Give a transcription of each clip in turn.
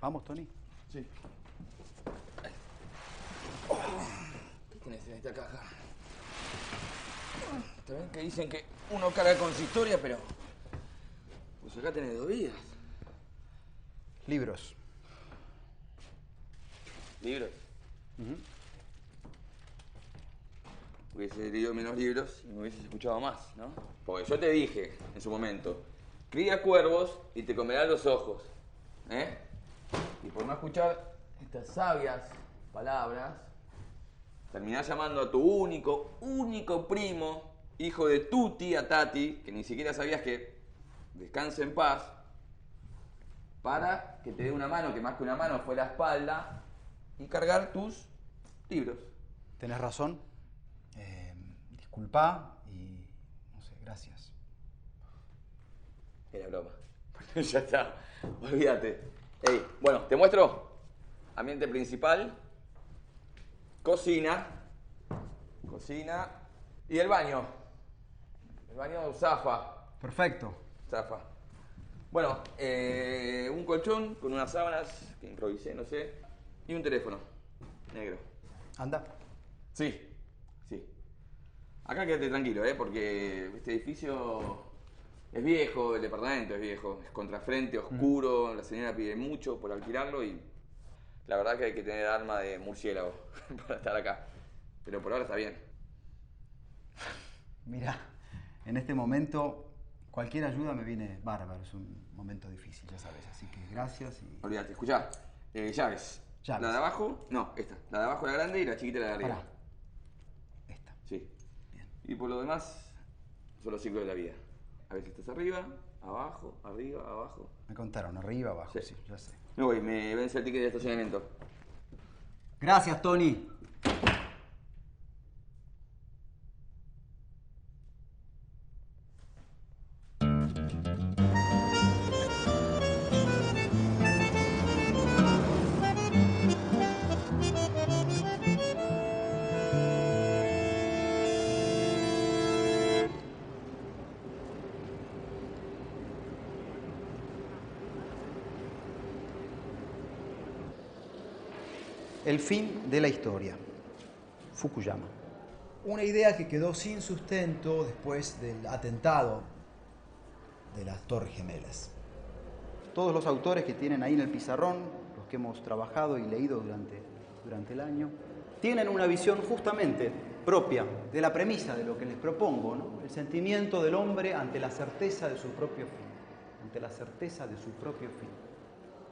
Vamos, Tony. Sí. ¿Qué tenés en esta caja? Está bien que dicen que uno carga con su historia, pero... Pues acá tenés 2 vidas. Libros. ¿Libros? Hubiese leído menos libros y me hubieses escuchado más, ¿no? Porque yo te dije en su momento, cría cuervos y te comerán los ojos, ¿eh? Y por no escuchar estas sabias palabras, terminás llamando a tu único primo, hijo de tu tía Tati, que ni siquiera sabías que descanse en paz, para que te dé una mano, que más que una mano fue la espalda, y cargar tus libros. Tenés razón. Disculpa y... no sé, gracias. Era broma. Ya está, olvídate. Ey, bueno, te muestro. Ambiente principal. Cocina. Cocina. Y el baño. El baño zafa. Perfecto. Zafa. Bueno, un colchón con unas sábanas que improvisé, no sé. Y un teléfono. Negro. Anda. Sí, sí. Acá quédate tranquilo, porque este edificio es viejo, el departamento es viejo, es contrafrente, oscuro, la señora pide mucho por alquilarlo y la verdad que hay que tener alma de murciélago para estar acá. Pero por ahora está bien. Mira, en este momento cualquier ayuda me viene bárbaro. Es un momento difícil, ya sabes. Así que gracias y... Olvídate, escuchá, llaves. Llaves. La de abajo, no, esta. La de abajo la grande y la chiquita la de arriba. Pará. Esta. Sí. Bien. Y por lo demás, son los ciclos de la vida. A veces estás arriba, abajo, arriba, abajo. Me contaron, arriba, abajo, Sí. sí, ya sé. Me voy, me vence el ticket de estacionamiento. Gracias, Tony. El fin de la historia. Fukuyama. Una idea que quedó sin sustento después del atentado de las Torres Gemelas. Todos los autores que tienen ahí en el pizarrón, los que hemos trabajado y leído durante el año, tienen una visión justamente propia de la premisa de lo que les propongo, ¿no? El sentimiento del hombre ante la certeza de su propio fin. Ante la certeza de su propio fin.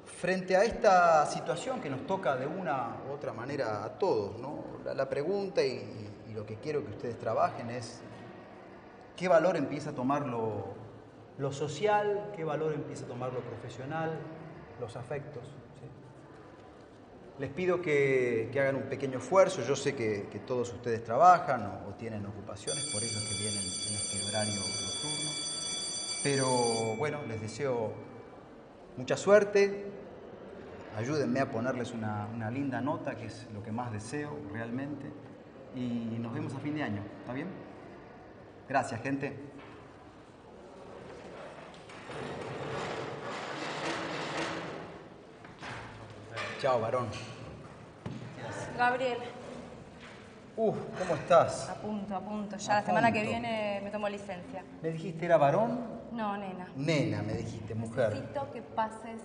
Frente a esta situación que nos toca de una u otra manera a todos, ¿no? La pregunta y lo que quiero que ustedes trabajen es qué valor empieza a tomar lo social, qué valor empieza a tomar lo profesional, los afectos. ¿Sí? Les pido que hagan un pequeño esfuerzo. Yo sé que todos ustedes trabajan o tienen ocupaciones, por eso es que vienen en este horario nocturno. Pero bueno, les deseo mucha suerte. Ayúdenme a ponerles una linda nota, que es lo que más deseo realmente. Y nos vemos a fin de año, ¿está bien? Gracias, gente. Chao, varón. Gabriel, ¿Cómo estás? a punto. Ya A la semana que punto. viene me tomo licencia. ¿Me dijiste era varón? No, nena. Nena, me dijiste, mujer. Necesito que pases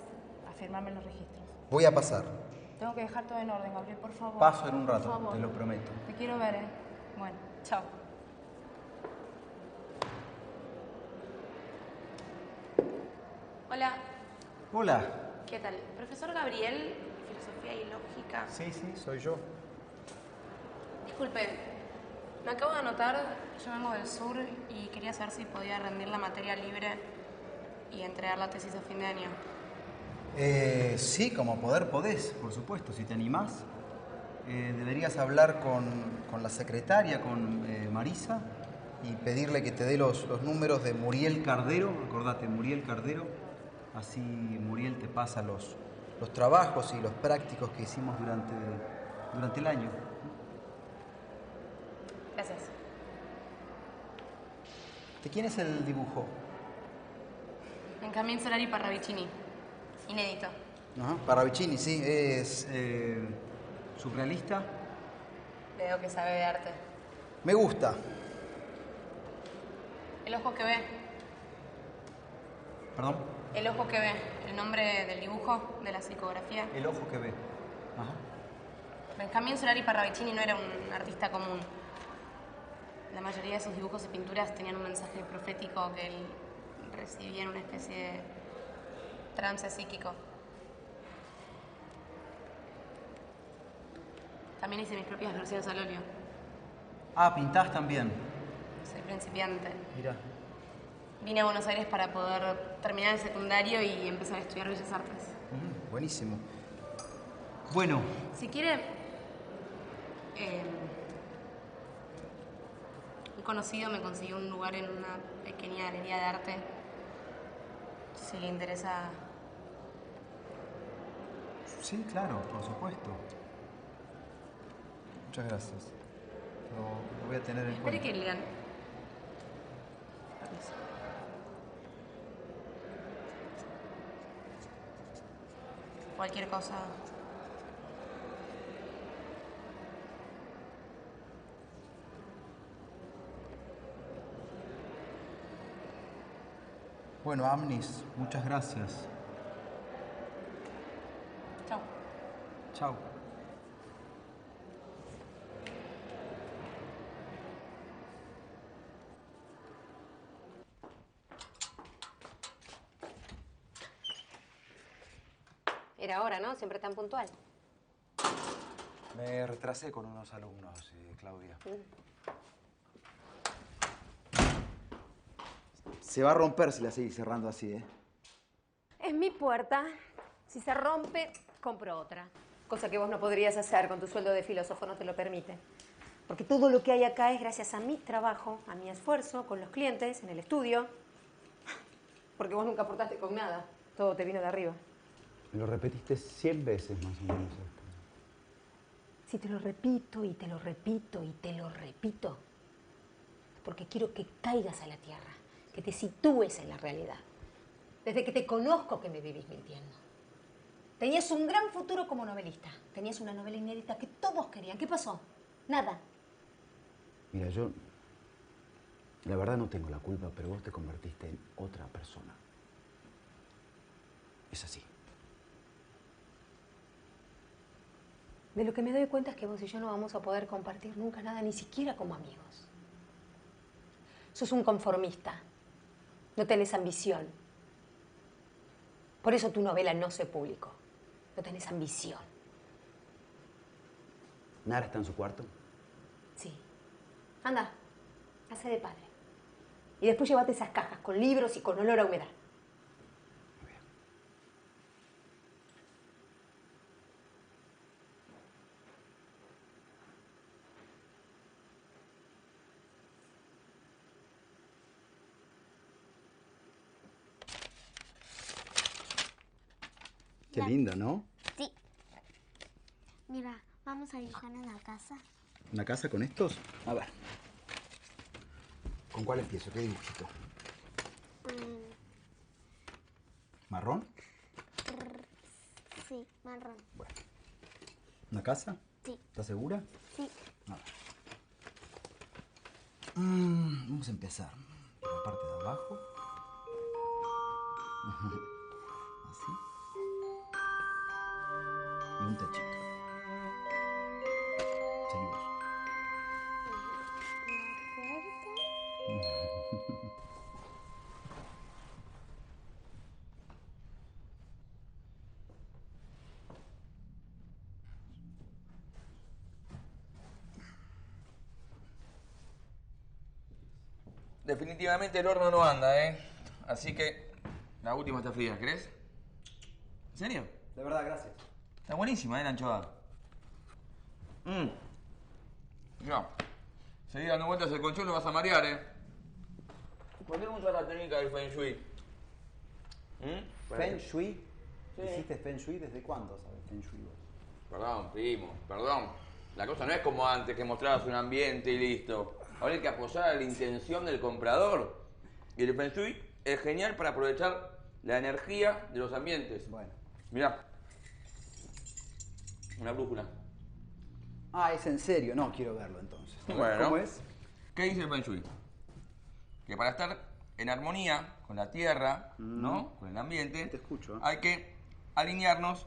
a firmarme los registros. Voy a pasar. Tengo que dejar todo en orden, Gabriel, por favor. Paso en un rato, Por favor. te lo prometo. Te quiero ver, ¿eh? Bueno, chao. Hola, Hola. ¿qué tal? Profesor Gabriel, Filosofía y Lógica. Sí, soy yo. Disculpe, me acabo de anotar, yo vengo del sur y quería saber si podía rendir la materia libre y entregar la tesis a fin de año. Sí, como poder podés, por supuesto, si te animás. Deberías hablar con la secretaria, con Marisa, y pedirle que te dé los números de Muriel Cardero. Acordate, Muriel Cardero. Así Muriel te pasa los trabajos y los prácticos que hicimos durante el año. Gracias. ¿De quién es el dibujo? Benjamín Solari Parravicini. Inédito. Ajá, Parravicini, sí, es surrealista. Veo que sabe de arte. Me gusta. El ojo que ve. ¿Perdón? El ojo que ve. El nombre del dibujo, de la psicografía. El ojo que ve. Ajá. Benjamín Solari Parravicini no era un artista común. La mayoría de sus dibujos y pinturas tenían un mensaje profético que él recibía en una especie de trance psíquico. También hice mis propias versiones al óleo. Ah, pintás también. Soy principiante. Mira. Vine a Buenos Aires para poder terminar el secundario y empezar a estudiar Bellas Artes. Buenísimo. Bueno, Si quiere, un conocido me consiguió un lugar en una pequeña galería de arte. Si le interesa. sí, claro, por supuesto. Muchas gracias. Lo voy a tener en Espere cuenta. que lean. Permiso. Cualquier cosa. Bueno, Amnis, muchas gracias. Chao. Chao. Era hora, ¿no? Siempre tan puntual. Me retrasé con unos alumnos, Claudia. Se va a romper si la seguís cerrando así, ¿eh? Es mi puerta. Si se rompe, compro otra. Cosa que vos no podrías hacer con tu sueldo de filósofo, no te lo permite. Porque todo lo que hay acá es gracias a mi trabajo, a mi esfuerzo con los clientes, en el estudio. Porque vos nunca aportaste con nada. Todo te vino de arriba. Me lo repetiste 100 veces más o menos esto. Si te lo repito y te lo repito y te lo repito, es porque quiero que caigas a la tierra, que te sitúes en la realidad. Desde que te conozco que me vivís mintiendo. Tenías un gran futuro como novelista. Tenías una novela inédita que todos querían. ¿Qué pasó? Nada. Mira, yo la verdad no tengo la culpa, pero vos te convertiste en otra persona. Es así. De lo que me doy cuenta es que vos y yo no vamos a poder compartir nunca nada, ni siquiera como amigos. Sos un conformista. No tenés ambición. Por eso tu novela no se publicó. No tenés ambición. ¿Nara está en su cuarto? Sí. Anda, hace de padre. Y después llévate esas cajas con libros y con olor a humedad. Muy bien. Qué lindo, ¿no? Sí. Mira, vamos a dibujar en la casa. ¿Una casa con estos? A ver. ¿Con cuál empiezo? ¿Qué dibujito? ¿Marrón? Sí, marrón. Bueno. ¿Una casa? Sí. ¿Estás segura? Sí. A ver. Vamos a empezar por la parte de abajo. Así. Y un techito. Seguimos. Una puerta. Definitivamente el horno no anda, ¿eh? Así que la última está fría, ¿crees? ¿En serio? De verdad, gracias. Está buenísima, ¿eh, la anchoa? Ya. Seguí dando vueltas el colchón, lo vas a marear, ¿eh? ¿Por qué no usas la técnica del Feng Shui? ¿Feng Shui? Sí. ¿Hiciste Feng Shui? ¿Desde cuándo sabes Feng Shui vos? Perdón, primo, perdón. La cosa no es como antes, que mostrabas un ambiente y listo. Ahora hay que apoyar a la intención del comprador. Y el Feng Shui es genial para aprovechar la energía de los ambientes. Bueno. Mirá, Una brújula. Ah, es en serio. No, quiero verlo entonces. Bueno. ¿Cómo es? ¿Qué dice el Feng Shui? Que para estar en armonía con la tierra, ¿no? Con el ambiente, Te escucho, ¿eh? hay que alinearnos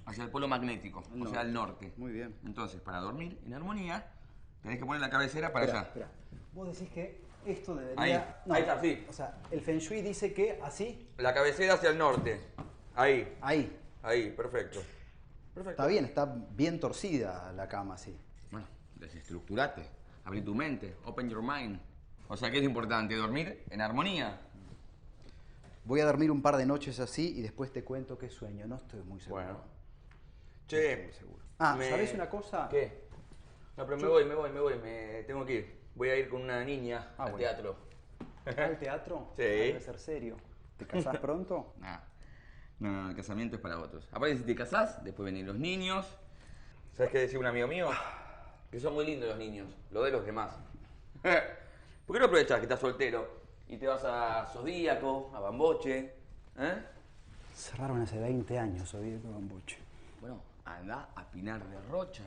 hacia el polo magnético, o sea, al norte. Muy bien. Entonces, para dormir en armonía, tenés que poner la cabecera para allá. Espera. Vos decís que esto debería... Ahí, ahí está, sí. O sea, el Feng Shui dice que así... La cabecera hacia el norte. Ahí. Ahí. Ahí, perfecto. Perfecto. Está bien torcida la cama así. Bueno, desestructurate, abrí tu mente, open your mind. O sea, que es importante dormir en armonía. Voy a dormir un par de noches así y después te cuento qué sueño. No estoy muy seguro. Bueno. No Che, estoy muy seguro. Ah, ¿sabés una cosa? ¿Qué? No, pero me voy, me tengo que ir. Voy a ir con una niña al teatro. ¿Al teatro? Sí. Debe ser serio. ¿Te casás pronto? Nah. No, el casamiento es para otros. Aparte, si te casás, después vienen los niños. ¿Sabes qué decía un amigo mío? Que son muy lindos los niños, lo de los demás. ¿Por qué no aprovechás que estás soltero y te vas a Zodíaco, a Bamboche? Cerraron hace 20 años, Zodíaco y Bamboche. Bueno, anda a Pinar de Rocha.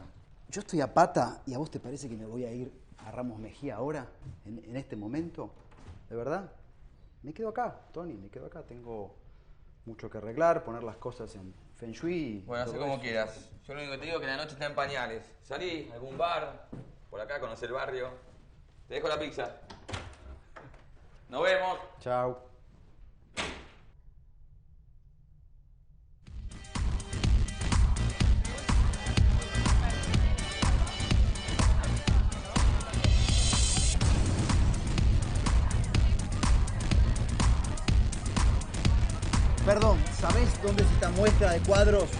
Yo estoy a pata y a vos te parece que me voy a ir a Ramos Mejía ahora, en este momento. ¿De verdad? Me quedo acá, Tony, me quedo acá. Tengo mucho que arreglar, poner las cosas en Feng Shui. Bueno, haz todo como eso. quieras. Yo lo único que te digo es que la noche está en pañales. Salí a algún bar, por acá, conocer el barrio. Te dejo la pizza. Nos vemos. Chao. Perdón, ¿sabés dónde es esta muestra de cuadros?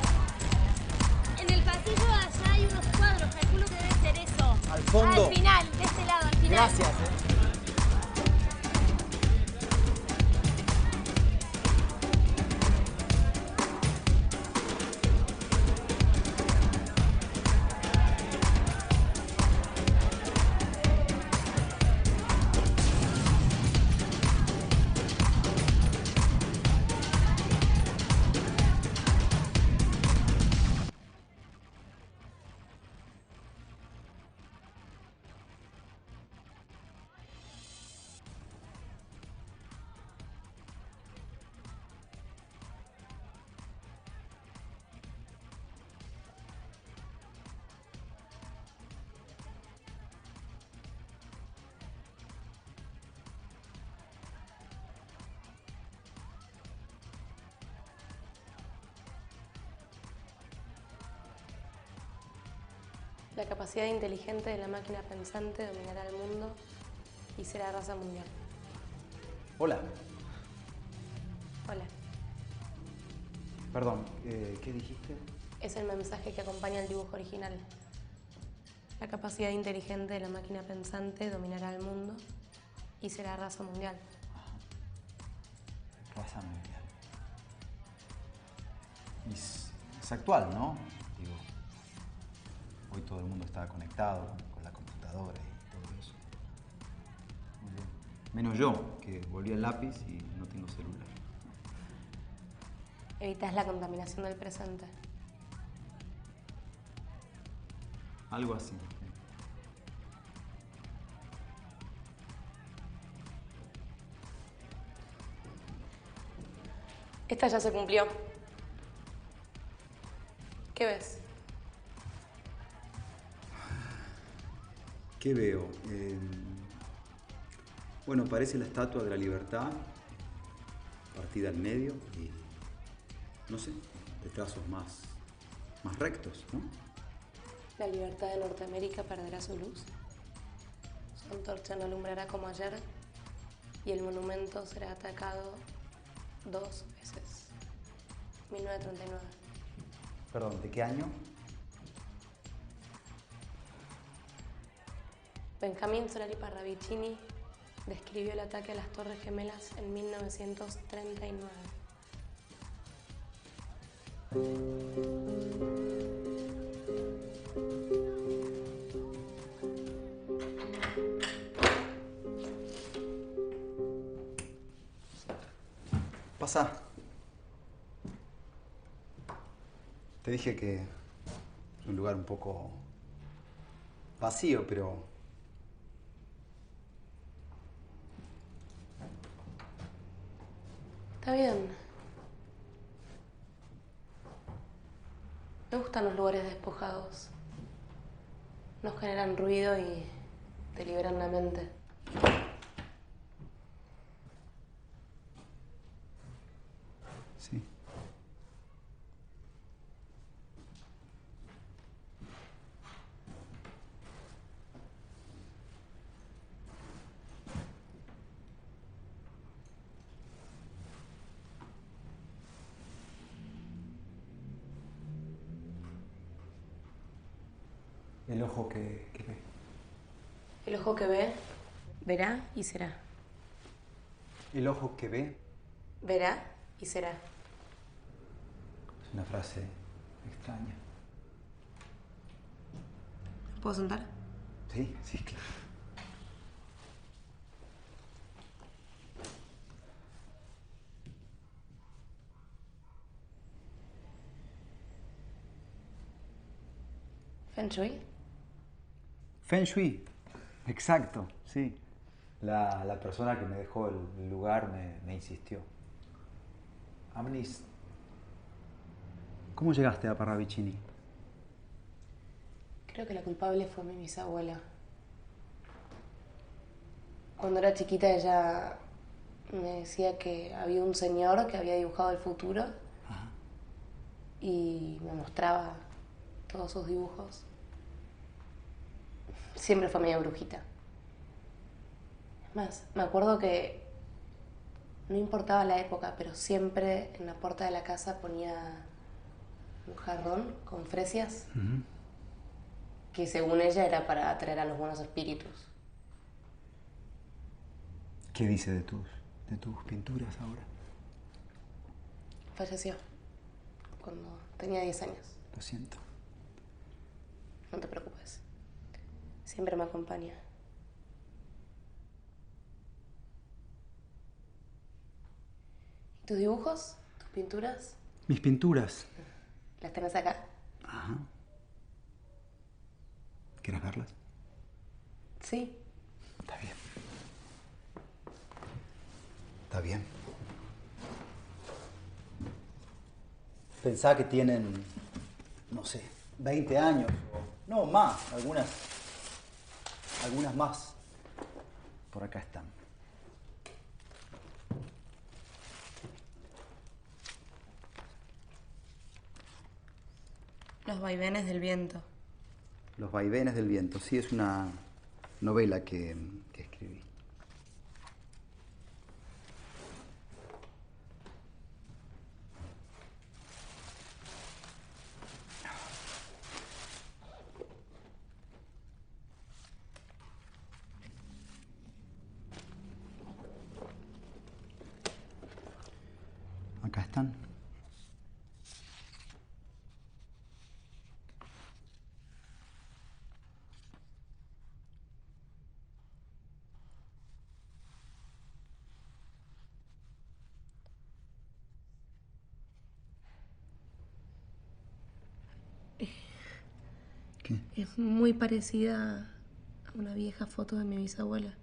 En el pasillo allá hay unos cuadros, calculo que debe ser eso. Al fondo. Al final, de este lado, al final. Gracias, La capacidad inteligente de la máquina pensante dominará el mundo y será raza mundial. Hola. Hola. Perdón, ¿qué dijiste? Es el mensaje que acompaña el dibujo original. La capacidad inteligente de la máquina pensante dominará el mundo y será raza mundial. Raza mundial. Es actual, ¿no? Digo, hoy todo el mundo está conectado con la computadora y todo eso. Muy bien. Menos yo, que volví al lápiz y no tengo celular. Evitas la contaminación del presente. Algo así. Esta ya se cumplió. ¿Qué ves? ¿Qué veo? Bueno, parece la Estatua de la Libertad, partida al medio y, no sé, de trazos más rectos, ¿no? La libertad de Norteamérica perderá su luz. Su antorcha no alumbrará como ayer y el monumento será atacado 2 veces. 1939. Perdón, ¿de qué año? Benjamín Solari Parravicini describió el ataque a las Torres Gemelas en 1939. Pasá. Te Te dije que es un lugar un poco vacío, pero Está bien. Me gustan los lugares despojados. No generan ruido y te liberan la mente. sí. El ojo que ve. El ojo que ve, verá y será. El ojo que ve Verá y será. es una frase extraña. ¿Puedo sentar? Sí, sí, claro. Feng Shui. Feng Shui, exacto, sí. La persona que me dejó el lugar me insistió. Amnis, ¿cómo llegaste a Parravicini? Creo que la culpable fue mi bisabuela. Cuando era chiquita ella me decía que había un señor que había dibujado el futuro y me mostraba todos sus dibujos. Siempre fue media brujita. Es más, me acuerdo que no importaba la época, pero siempre en la puerta de la casa ponía un jarrón con fresias que según ella era para atraer a los buenos espíritus. ¿Qué dice de tus pinturas ahora? Falleció cuando tenía 10 años. Lo siento. No te preocupes. Siempre me acompaña. ¿Y tus dibujos? ¿Tus pinturas? Mis pinturas. ¿Las tenés acá? Ajá. ¿Quieres verlas? Sí. Está bien. Está bien. Pensá que tienen, no sé, 20 años o no más, algunas más. Por acá están. Los vaivenes del viento. Los vaivenes del viento. Sí, es una novela que escribí. Acá están. ¿Qué? Es muy parecida a una vieja foto de mi bisabuela.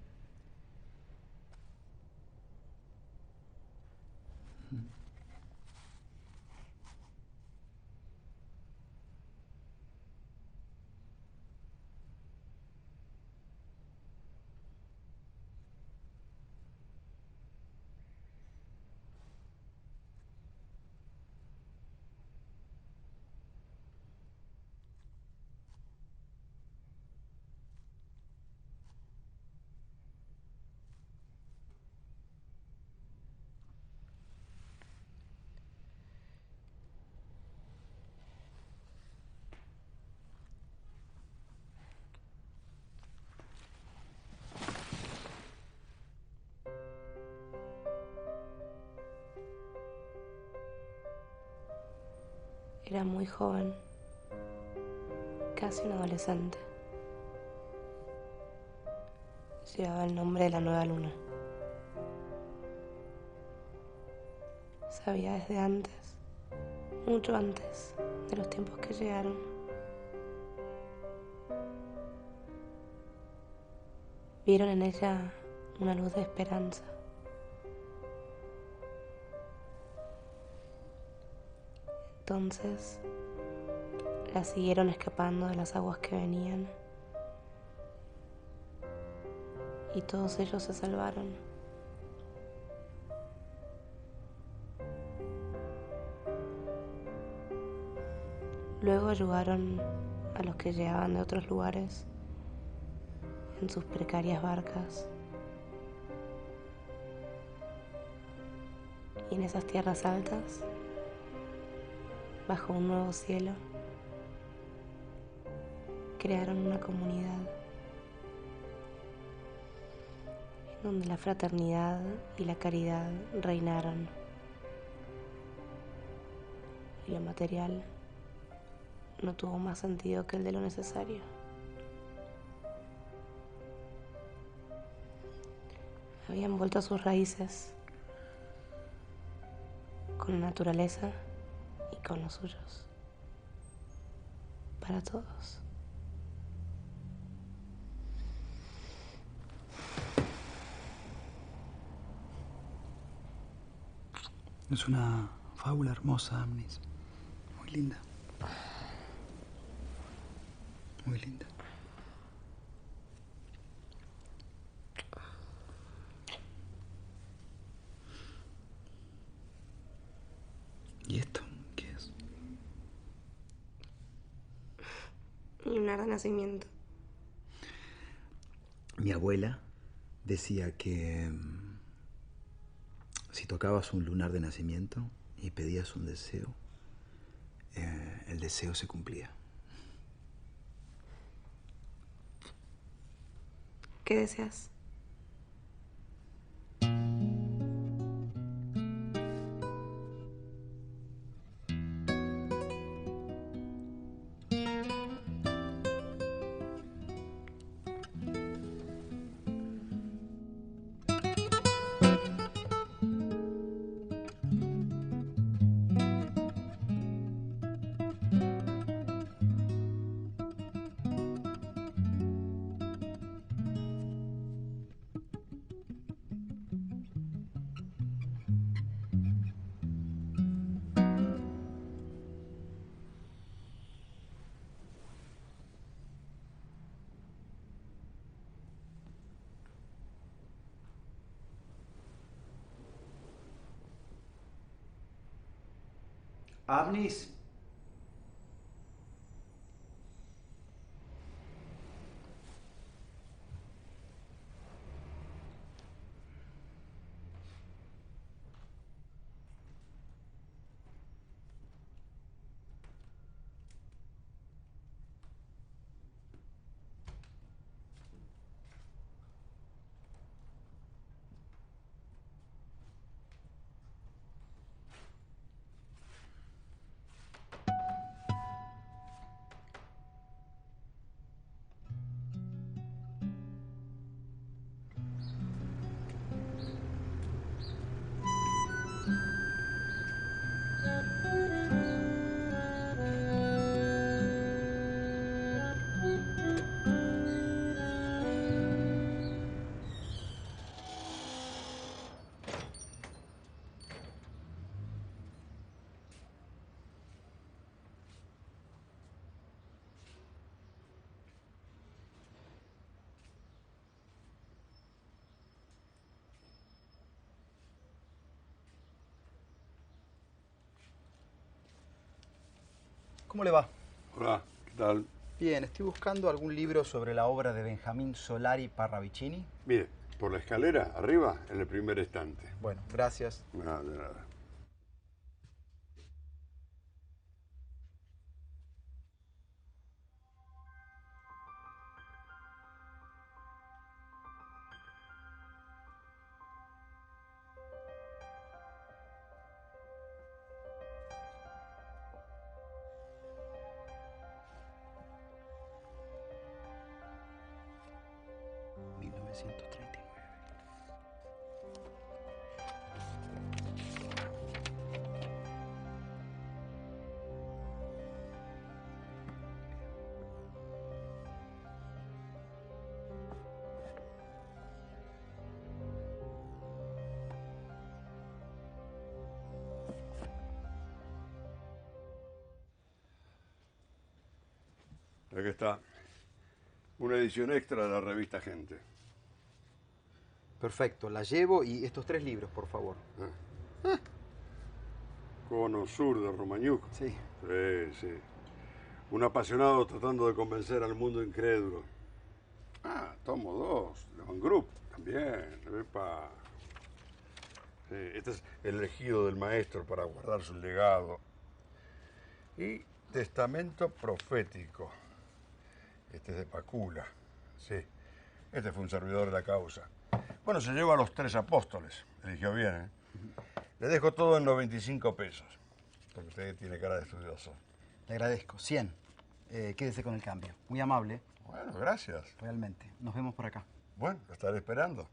Era muy joven, casi un adolescente. Llevaba el nombre de la nueva luna. Sabía desde antes, mucho antes de los tiempos que llegaron. Vieron en ella una luz de esperanza. Entonces la siguieron escapando de las aguas que venían y todos ellos se salvaron. Luego ayudaron a los que llegaban de otros lugares en sus precarias barcas. Y en esas tierras altas, bajo un nuevo cielo, crearon una comunidad en donde la fraternidad y la caridad reinaron. Y lo material no tuvo más sentido que el de lo necesario. Habían vuelto a sus raíces, con la naturaleza y con los suyos, para todos. Es una fábula hermosa, Amnis. Muy linda. Muy linda. ¿Y esto qué es? Y un renacimiento. Mi abuela decía que si tocabas un lunar de nacimiento y pedías un deseo, el deseo se cumplía. ¿Qué deseas? Amnis. ¿Cómo le va? Hola, ¿qué tal? Bien, estoy buscando algún libro sobre la obra de Benjamín Solari Parravicini. Mire, por la escalera, arriba, en el primer estante. Bueno, gracias. Nada, de nada. Aquí está. Una edición extra de la revista Gente. Perfecto, la llevo y estos 3 libros, por favor. Cono Sur de Romagnuc. Sí. Sí, sí. Un apasionado tratando de convencer al mundo incrédulo. Ah, tomo 2, de Van Group, también. Epa. Sí, este es el elegido del maestro para guardar su legado. Y Testamento Profético. Este es de Pacula. Sí. Este fue un servidor de la causa. Bueno, se lleva a los 3 apóstoles. Eligió bien, ¿eh? Le dejo todo en 95 pesos. Porque usted tiene cara de estudioso. Le agradezco. 100. Quédese con el cambio. Muy amable, Bueno, gracias. realmente. Nos vemos por acá. Bueno, lo estaré esperando.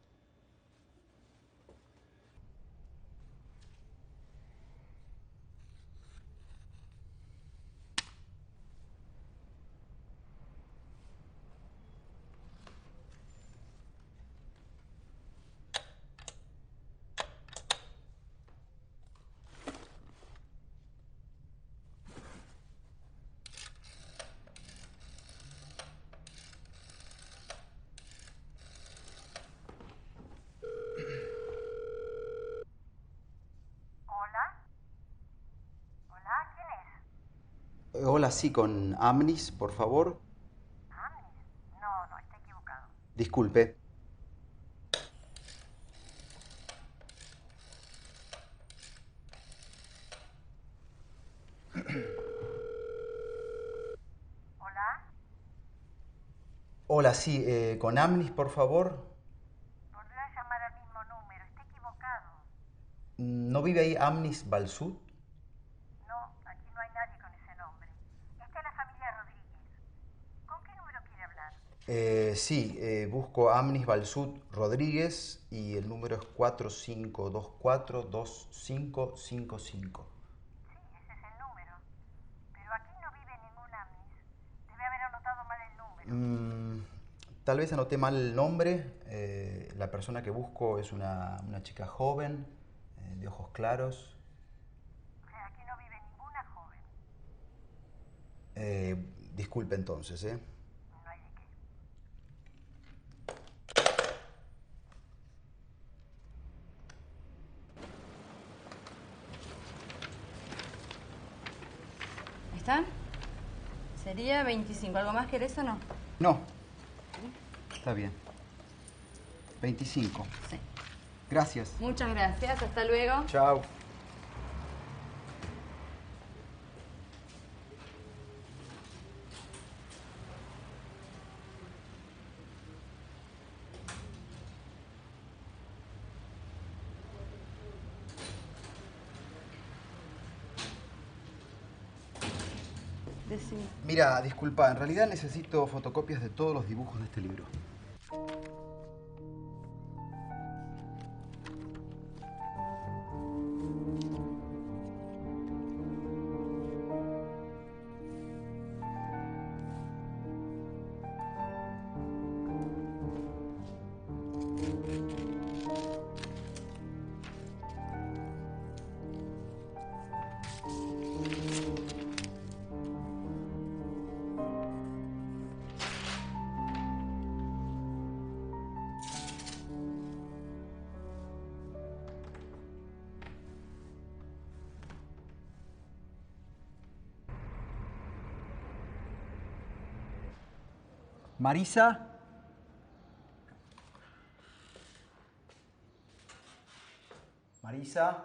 Hola, sí, con Amnis, por favor. No, está equivocado. Disculpe. ¿Hola? Hola, sí, con Amnis, por favor. ¿Podrá llamar al mismo número? Está equivocado. ¿No vive ahí Amnis Balsut? No, aquí no hay nadie con ese nombre. Esta es la familia Rodríguez. ¿Con qué número quiere hablar? Sí, busco Amnis Balsut Rodríguez y el número es 45242555. Sí, ese es el número. Pero aquí no vive ningún Amnis. Debe haber anotado mal el número. Tal vez anoté mal el nombre. La persona que busco es una chica joven, de ojos claros. O sea, aquí no vive ninguna joven. Disculpe entonces, ¿eh? No hay de qué. ¿Están? Sería 25. ¿Algo más querés o no? No. Está bien. 25. Sí. Gracias. Muchas gracias. Hasta luego. Chao. Decime. Mira, disculpa, en realidad necesito fotocopias de todos los dibujos de este libro. Marisa. Marisa.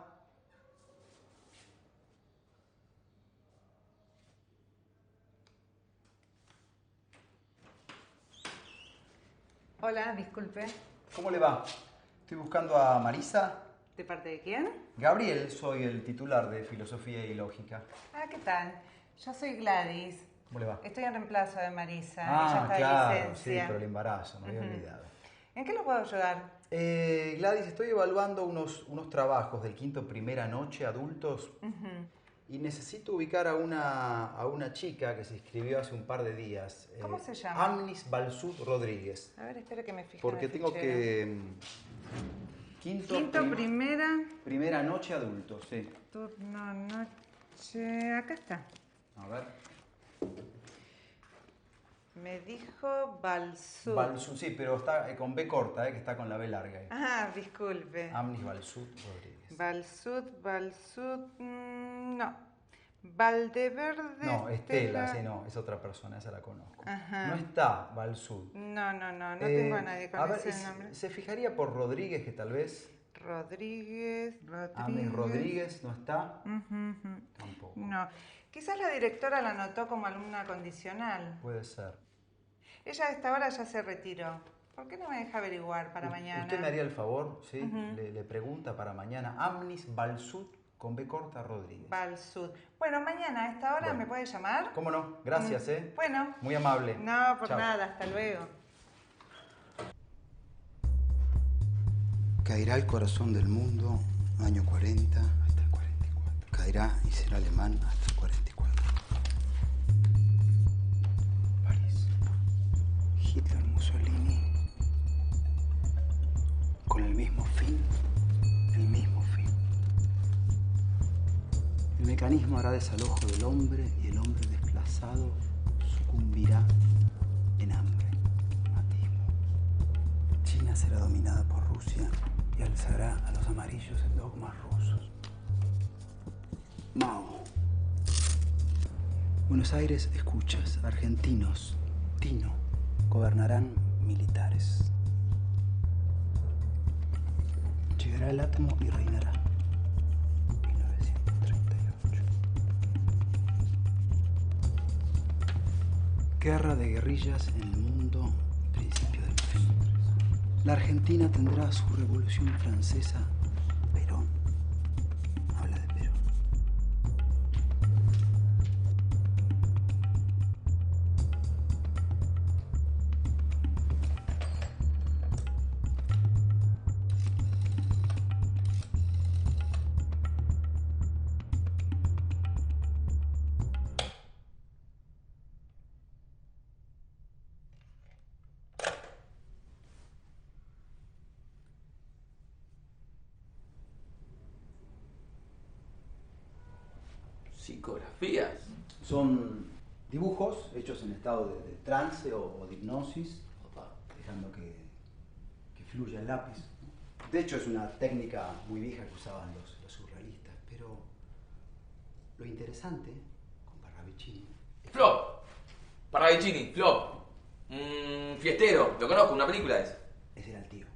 Hola, disculpe. ¿Cómo le va? Estoy buscando a Marisa. ¿De parte de quién? Gabriel, soy el titular de Filosofía y Lógica. Ah, ¿qué tal? Yo soy Gladys. ¿Cómo le va? Estoy en reemplazo de Marisa. Ah, Ella está de claro, licencia. sí, por el embarazo, me había olvidado. ¿En qué lo puedo ayudar? Gladys, estoy evaluando unos trabajos del quinto Primera Noche adultos y necesito ubicar a una chica que se inscribió hace un par de días. ¿Cómo se llama? Amnis Balsut Rodríguez. A ver, espera que me fije. Porque en el tengo fichero. que... Primera. Primera Noche adultos, sí. Turno noche. Acá está. A ver. dijo Balsud. Balsud, sí, pero está con B corta, que está con la B larga. Ahí. Ah, disculpe. Amnis Balsud Rodríguez. Balsud, no. Valdeverde. No, Estela, sí, no, es otra persona, esa la conozco. Ajá. No está Balsud. No tengo a nadie con ese nombre. ¿Se fijaría por Rodríguez, que tal vez? Rodríguez. Amnis Rodríguez, ¿no está? Tampoco. No. Quizás la directora la anotó como alumna condicional. Puede ser. Ella a esta hora ya se retiró. ¿Por qué no me deja averiguar para mañana? ¿Usted me haría el favor? ¿Sí? Le pregunta para mañana. Amnis Balsud con B corta Rodríguez. Balsud. Bueno, mañana a esta hora me puede llamar. ¿Cómo no? Gracias, Bueno. Muy amable. No, por Chao. nada. Hasta luego. Caerá el corazón del mundo, año 40, hasta el 44. Caerá y será alemán hasta el 44. París. Hitler, Mussolini. Con el mismo fin, el mismo fin. El mecanismo hará desalojo del hombre y el hombre desplazado sucumbirá en hambre. Matismo. China será dominada por Rusia y alzará a los amarillos en dogmas rusos. Mao. Buenos Aires, escuchas. Argentinos, Tino, gobernarán militares. Llegará el átomo y reinará. 1938. Guerra de guerrillas en el mundo, principio del fin. La Argentina tendrá su revolución francesa. Perón. Habla de Perón. ¿Psicografías? Son dibujos hechos en estado de trance o de hipnosis, dejando que fluya el lápiz. De hecho, es una técnica muy vieja que usaban los surrealistas, pero lo interesante con Parravicini... ¡Flop! Parravicini, Flop. Fiestero, lo conozco, una película es. Ese era el tío.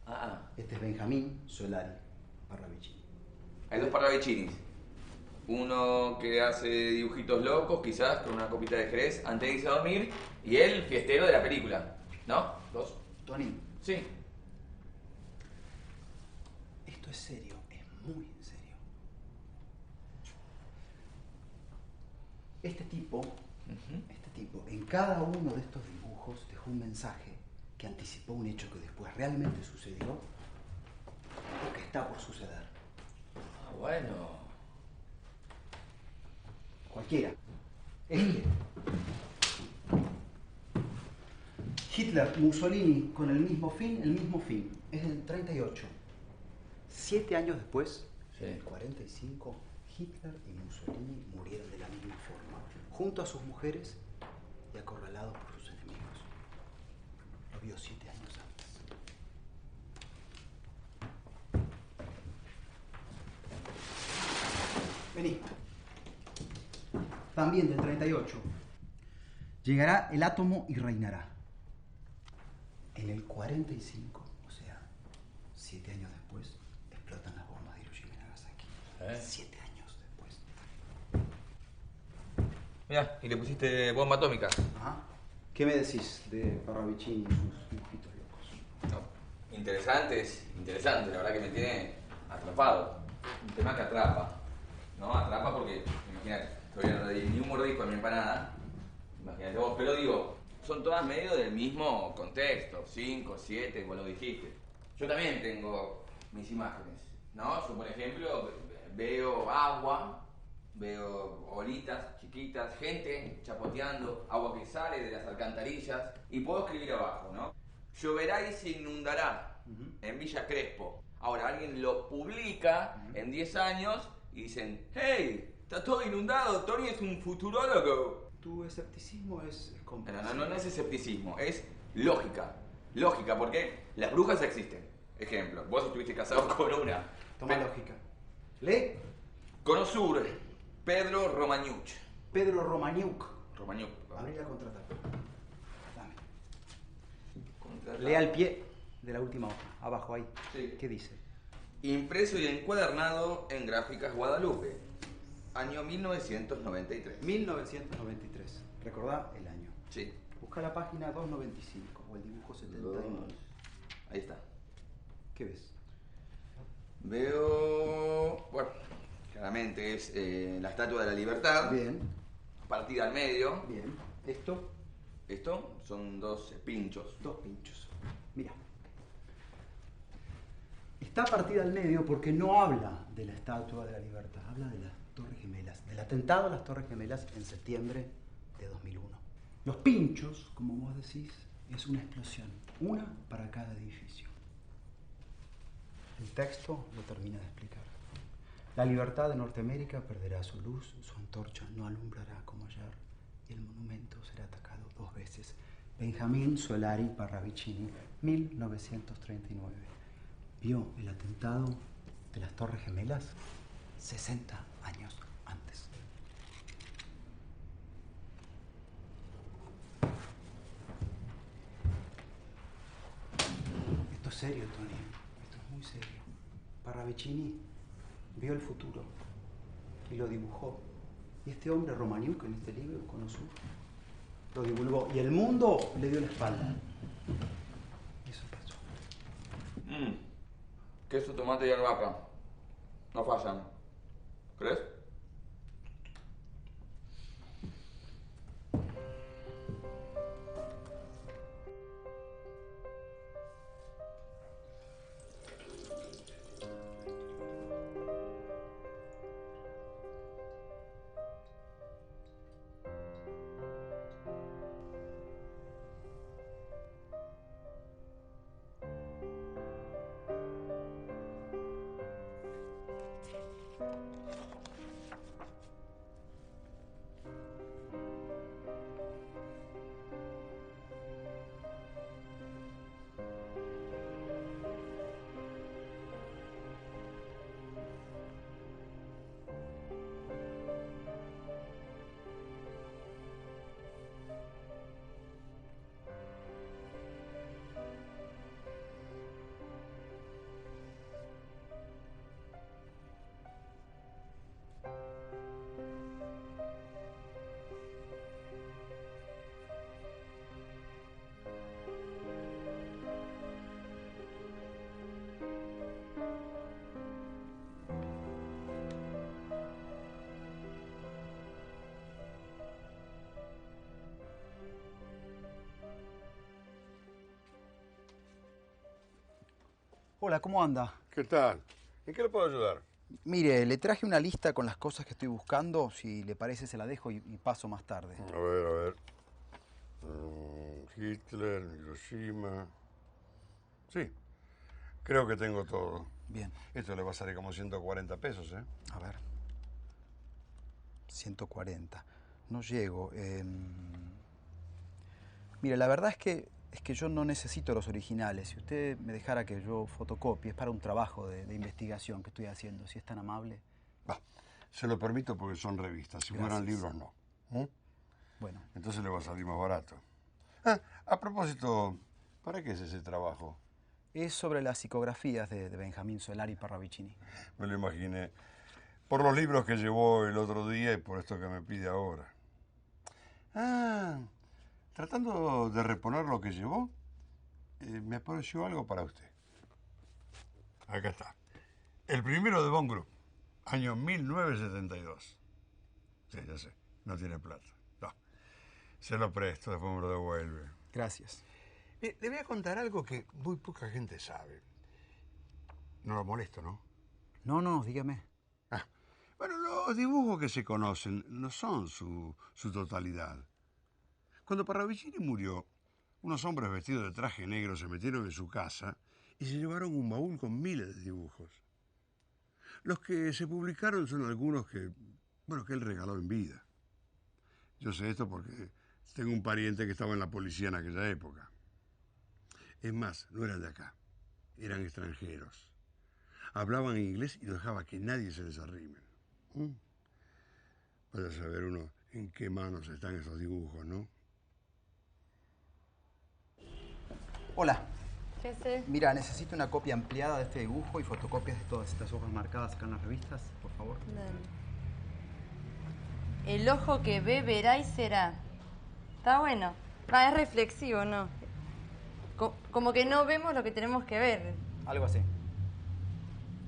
Ah. Este es Benjamín Solari Parravicini. Hay dos Parravicinis. Uno que hace dibujitos locos, quizás con una copita de Jerez antes de irse a dormir, y el fiestero de la película. ¿No? ¿Dos? Tony. Sí. Esto es serio, es muy en serio. Este tipo, en cada uno de estos dibujos dejó un mensaje que anticipó un hecho que después realmente sucedió o que está por suceder. Ah, bueno. Cualquiera. Hitler, Mussolini, con el mismo fin, Es el 38. 7 años después, en el 45, Hitler y Mussolini murieron de la misma forma, junto a sus mujeres y acorralados por sus enemigos. Lo vio 7 años antes. Vení. También del 38. Llegará el átomo y reinará. En el 45, o sea, 7 años después, explotan las bombas de Hiroshima y Nagasaki. 7 años después. Mirá, y le pusiste bomba atómica. Ajá. ¿Qué me decís de Parravicini y sus dibujitos locos? No, interesante, la verdad que me tiene atrapado. Un tema que atrapa. ¿No? Atrapa porque, imagínate, todavía no le di ni un mordisco a mi empanada. Imagínate vos, pero digo, son todas medio del mismo contexto. 5, 7, vos lo dijiste. Yo también tengo mis imágenes, ¿no? Yo, por ejemplo, veo agua, veo bolitas chiquitas, gente chapoteando, agua que sale de las alcantarillas, y puedo escribir abajo, ¿no? Lloverá y se inundará en Villa Crespo. Ahora, alguien lo publica en 10 años y dicen, hey, está todo inundado, Tony es un futurólogo. Tu escepticismo es No, comprensible. no es escepticismo, es lógica. Lógica, porque las brujas existen. Ejemplo, vos estuviste casado con una. Toma lógica. ¿Lee? Conosur, Pedro Romagnuc. Pedro Romagnuc. Romagnuc. Abrí la contratapa. Dame. Contratapa. Lea al pie de la última hoja. Abajo ahí. Sí. ¿Qué dice? Impreso y encuadernado en Gráficas Guadalupe. Año 1993. 1993. ¿Recordá el año? Sí. Busca la página 295 o el dibujo 79. Ahí está. ¿Qué ves? Veo... Bueno, claramente es la Estatua de la Libertad. Bien. Partida al medio. Bien. ¿Esto? Esto son dos pinchos. Dos pinchos. Mira. Está partida al medio porque no habla de la Estatua de la Libertad, habla de las Torres Gemelas, del atentado a las Torres Gemelas en septiembre de 2001. Los pinchos, como vos decís, es una explosión, una para cada edificio. El texto lo termina de explicar. La libertad de Norteamérica perderá su luz, su antorcha no alumbrará como ayer y el monumento será atacado 2 veces. Benjamín Solari Parravicini, 1939. Vio el atentado de las Torres Gemelas 60 años antes. Esto es serio, Tony. Esto es muy serio. Parravicini vio el futuro y lo dibujó. Y este hombre, Romagnuc, en este libro, Conosur, lo divulgó. Y el mundo le dio la espalda. Y eso pasó. Queso, tomate y albahaca. No fallan. ¿Crees? Hola, ¿cómo anda? ¿Qué tal? ¿En qué le puedo ayudar? Mire, le traje una lista con las cosas que estoy buscando. Si le parece, se la dejo y paso más tarde. A ver. Hitler, Hiroshima. Sí, creo que tengo todo. Bien. Esto le va a salir como 140 pesos, ¿eh? A ver. 140. No llego. Mire, la verdad es que yo no necesito los originales. Si usted me dejara que yo fotocopie, es para un trabajo de investigación que estoy haciendo, si es tan amable. Va, se lo permito porque son revistas. Si fueran libros, no. Bueno. Entonces le va a salir más barato. Ah, a propósito, ¿para qué es ese trabajo? Es sobre las psicografías de Benjamín Solari Parravicini. Me lo imaginé. Por los libros que llevó el otro día y por esto que me pide ahora. Ah, tratando de reponer lo que llevó, me apareció algo para usted. Acá está. El primero de Von Group, año 1972. Sí, ya sé, no tiene plata. No, se lo presto, después me lo devuelve. Gracias. Le voy a contar algo que muy poca gente sabe. No lo molesto, ¿no? No, dígame. Bueno, los dibujos que se conocen no son su totalidad. Cuando Parravicini murió, unos hombres vestidos de traje negro se metieron en su casa y se llevaron un baúl con miles de dibujos. Los que se publicaron son algunos que él regaló en vida. Yo sé esto porque tengo un pariente que estaba en la policía en aquella época. Es más, no eran de acá, eran extranjeros. Hablaban inglés y no dejaba que nadie se les arrime. Vaya a saber uno en qué manos están esos dibujos, ¿no? Hola. ¿Qué sé? Mira, necesito una copia ampliada de este dibujo y fotocopias de todas estas hojas marcadas acá en las revistas, por favor. Dale. El ojo que ve, verá y será. Está bueno. Es reflexivo, ¿no? Como que no vemos lo que tenemos que ver. Algo así.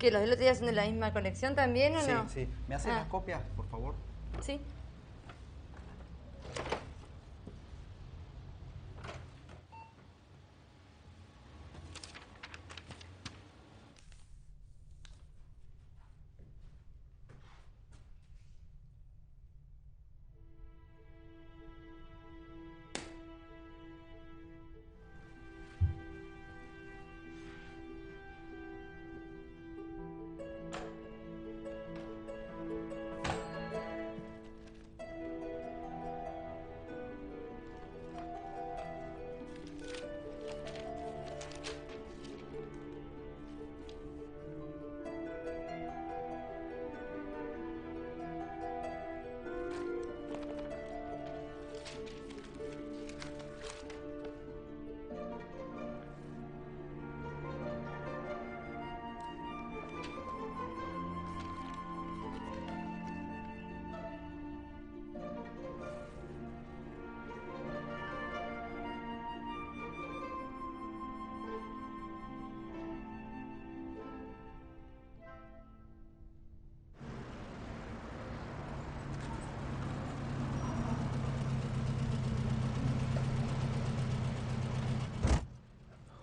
¿Que los del otro día son de la misma colección también o no? Sí, sí. ¿Me haces las copias, por favor? Sí.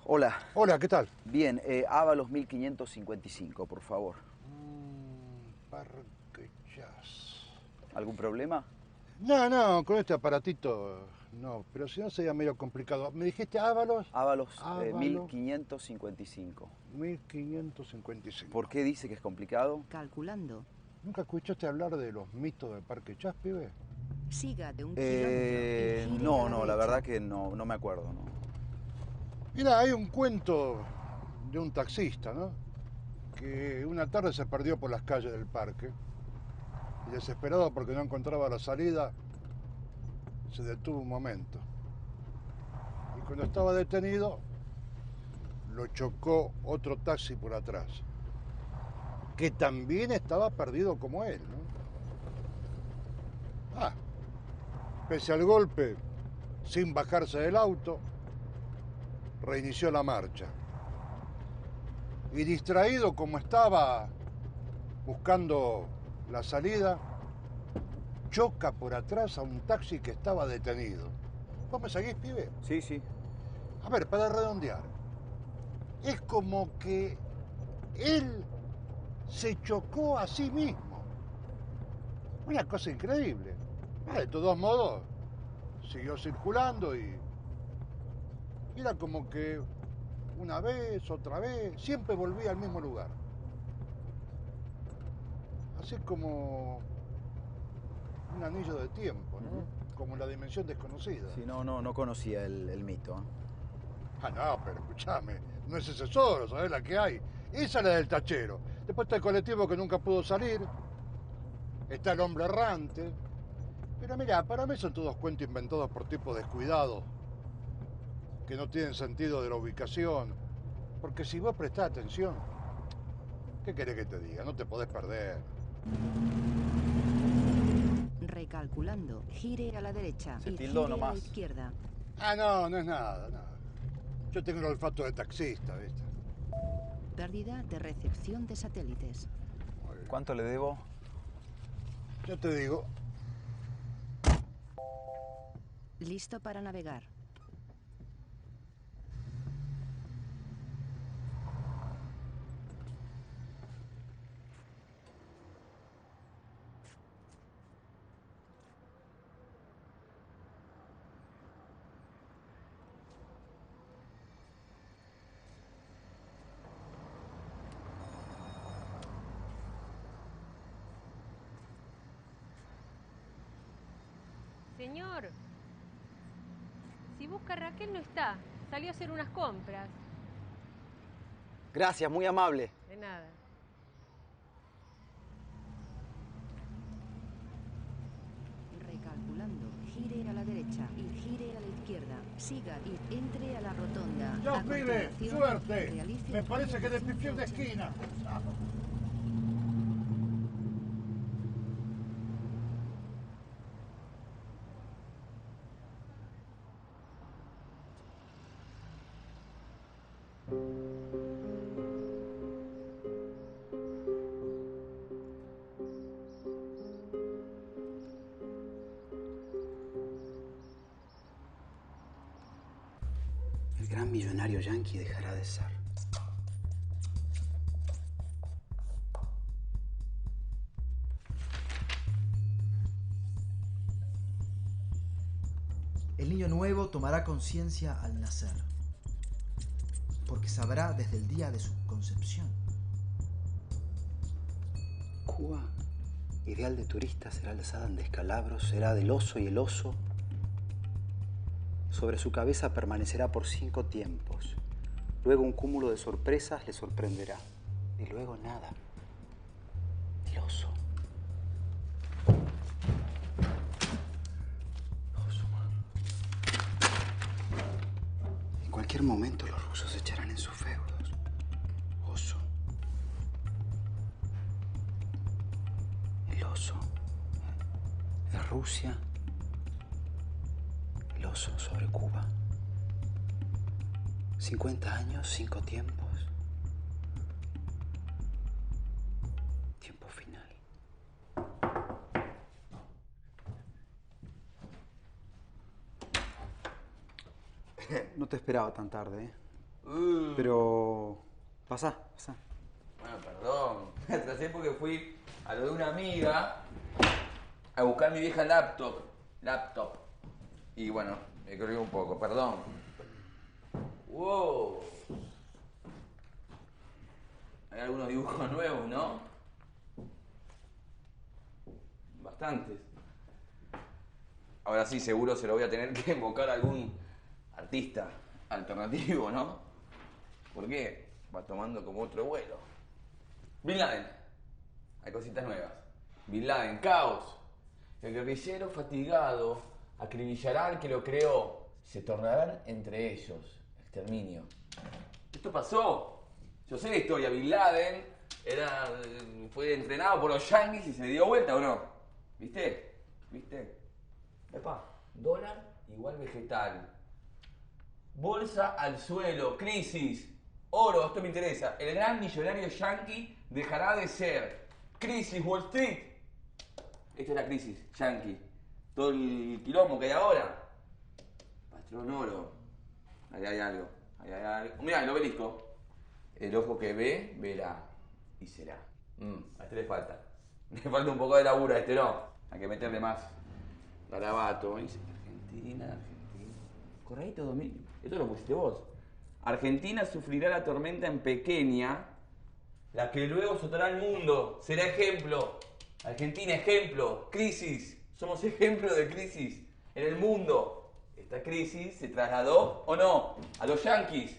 Hola. Hola, ¿qué tal? Bien, Ábalos 1555, por favor. Parque Jazz. ¿Algún problema? No, con este aparatito no, pero si no sería medio complicado. ¿Me dijiste Ábalos? Ábalos 1555. 1555. ¿Por qué dice que es complicado? Calculando. ¿Nunca escuchaste hablar de los mitos del Parque Jazz, pibe? Siga de un kilómetro. Y gire a No, la derecha. verdad que no me acuerdo, ¿no? Mira, hay un cuento de un taxista, ¿no? Que una tarde se perdió por las calles del parque y desesperado porque no encontraba la salida, se detuvo un momento. Y cuando estaba detenido, lo chocó otro taxi por atrás, que también estaba perdido como él, ¿no? Pese al golpe, sin bajarse del auto, reinició la marcha. Y distraído como estaba buscando la salida, choca por atrás a un taxi que estaba detenido. ¿Vos me seguís, pibe? Sí, sí. A ver, para redondear, es como que él se chocó a sí mismo. Una cosa increíble. De todos modos, siguió circulando y era como que una vez, otra vez, siempre volvía al mismo lugar. Así como un anillo de tiempo, ¿no? Como la dimensión desconocida. Sí, no conocía el mito. No, pero escúchame, no es ese solo, ¿sabés la que hay? Esa es la del tachero. Después está el colectivo que nunca pudo salir. Está el hombre errante. Pero mira, para mí son todos cuentos inventados por tipos descuidados, que no tienen sentido de la ubicación. Porque si vos prestás atención, ¿qué querés que te diga? No te podés perder. Recalculando, gire a la derecha Se y tildó gire a nomás. la izquierda. No es nada. Yo tengo el olfato de taxista, ¿viste? Pérdida de recepción de satélites. ¿Cuánto le debo? Yo te digo, Listo para navegar. Sí. señor. Si busca a Raquel, no está. Salió a hacer unas compras. Gracias, muy amable. De nada. Recalculando, gire a la derecha y gire a la izquierda. Siga y entre a la rotonda. ¡Ya, A pibe! continuación, ¡Suerte! realice Me un parece giro que de despifié de 180. esquina. El gran millonario yanqui dejará de ser. El niño nuevo tomará conciencia al nacer, porque sabrá desde el día de su concepción. Cuba, ideal de turista, será alzada en descalabros, será del oso y el oso. Sobre su cabeza permanecerá por 5 tiempos. Luego un cúmulo de sorpresas le sorprenderá. Y luego nada. El oso. En cualquier momento los rusos se echarán en sus feudos. Oso. El oso. Es Rusia. El oso sobre Cuba. 50 años, 5 tiempos. Tiempo final. No te esperaba tan tarde, ¿eh? Pero... Pasá. Bueno, perdón. Me atrasé porque fui a lo de una amiga a buscar mi vieja laptop. Y bueno, me corrí un poco, perdón. ¡Wow! Hay algunos dibujos nuevos, ¿no? Bastantes. Ahora sí, seguro se lo voy a tener que invocar a algún artista alternativo, ¿no? ¿Por qué? Va tomando como otro vuelo. Bin Laden. Hay cositas nuevas. Bin Laden, caos. El guerrillero fatigado acribillará al que lo creó. Se tornarán entre ellos. Exterminio. Esto pasó. Yo sé la historia. Bin Laden fue entrenado por los yanquis y se le dio vuelta, ¿o no? ¿Viste? Epa, dólar igual vegetal. Bolsa al suelo, crisis. Oro, esto me interesa. El gran millonario yanqui dejará de ser. Crisis, Wall Street. Esta es la crisis, yanqui. Todo el quilombo que hay ahora. Patrón oro. Ahí hay algo. Mirá, el obelisco. El ojo que ve, verá. Y será. A este le falta. Le falta un poco de laburo a este, ¿no? Hay que meterle más garabato. Argentina. Correcto, 2000. Esto lo pusiste vos. Argentina sufrirá la tormenta en pequeña, la que luego azotará al mundo. Será ejemplo. Argentina, ejemplo. Crisis. Somos ejemplo de crisis en el mundo. Esta crisis se trasladó, ¿o no?, a los yanquis.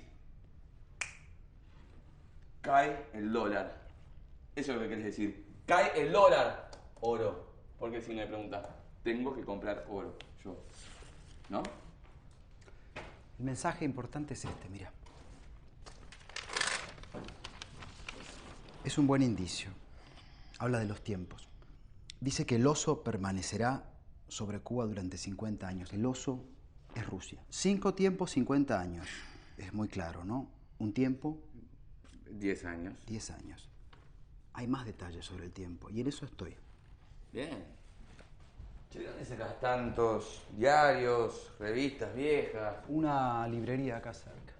Cae el dólar. Eso es lo que querés decir. Cae el dólar. Oro. Porque si me preguntas, tengo que comprar oro. Yo. ¿No? El mensaje importante es este, mira. Es un buen indicio. Habla de los tiempos. Dice que el oso permanecerá sobre Cuba durante 50 años. El oso es Rusia. 5 tiempos, 50 años. Es muy claro, ¿no? Un tiempo... 10 años. 10 años. Hay más detalles sobre el tiempo y en eso estoy. Bien. Che, ¿de dónde sacas tantos diarios, revistas viejas? Una librería acá cerca.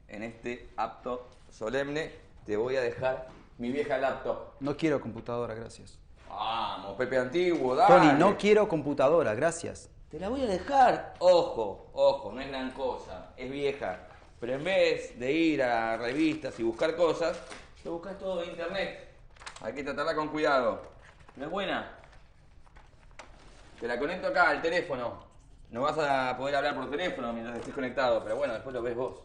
En este acto solemne te voy a dejar mi vieja laptop. No quiero computadora, gracias. Vamos, Pepe Antiguo, dale. Tony, no quiero computadora, gracias. Te la voy a dejar. Ojo, no es gran cosa, es vieja. Pero en vez de ir a revistas y buscar cosas, te buscas todo en internet. Hay que tratarla con cuidado. ¿No es buena? Te la conecto acá al teléfono. No vas a poder hablar por teléfono mientras estés conectado, pero bueno, después lo ves vos.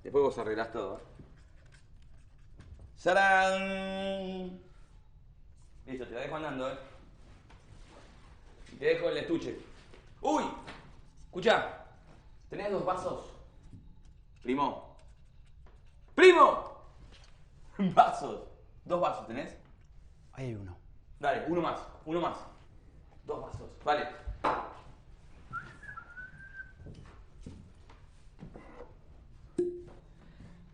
Después vos arreglás todo. ¡Sarán! Listo, te la dejo andando, Y te dejo el estuche. ¡Uy! Escuchá, ¿tenés 2 vasos? Primo. ¡Primo! Vasos. 2 vasos, ¿tenés? Ahí hay uno. Dale, uno más. 2 vasos, vale.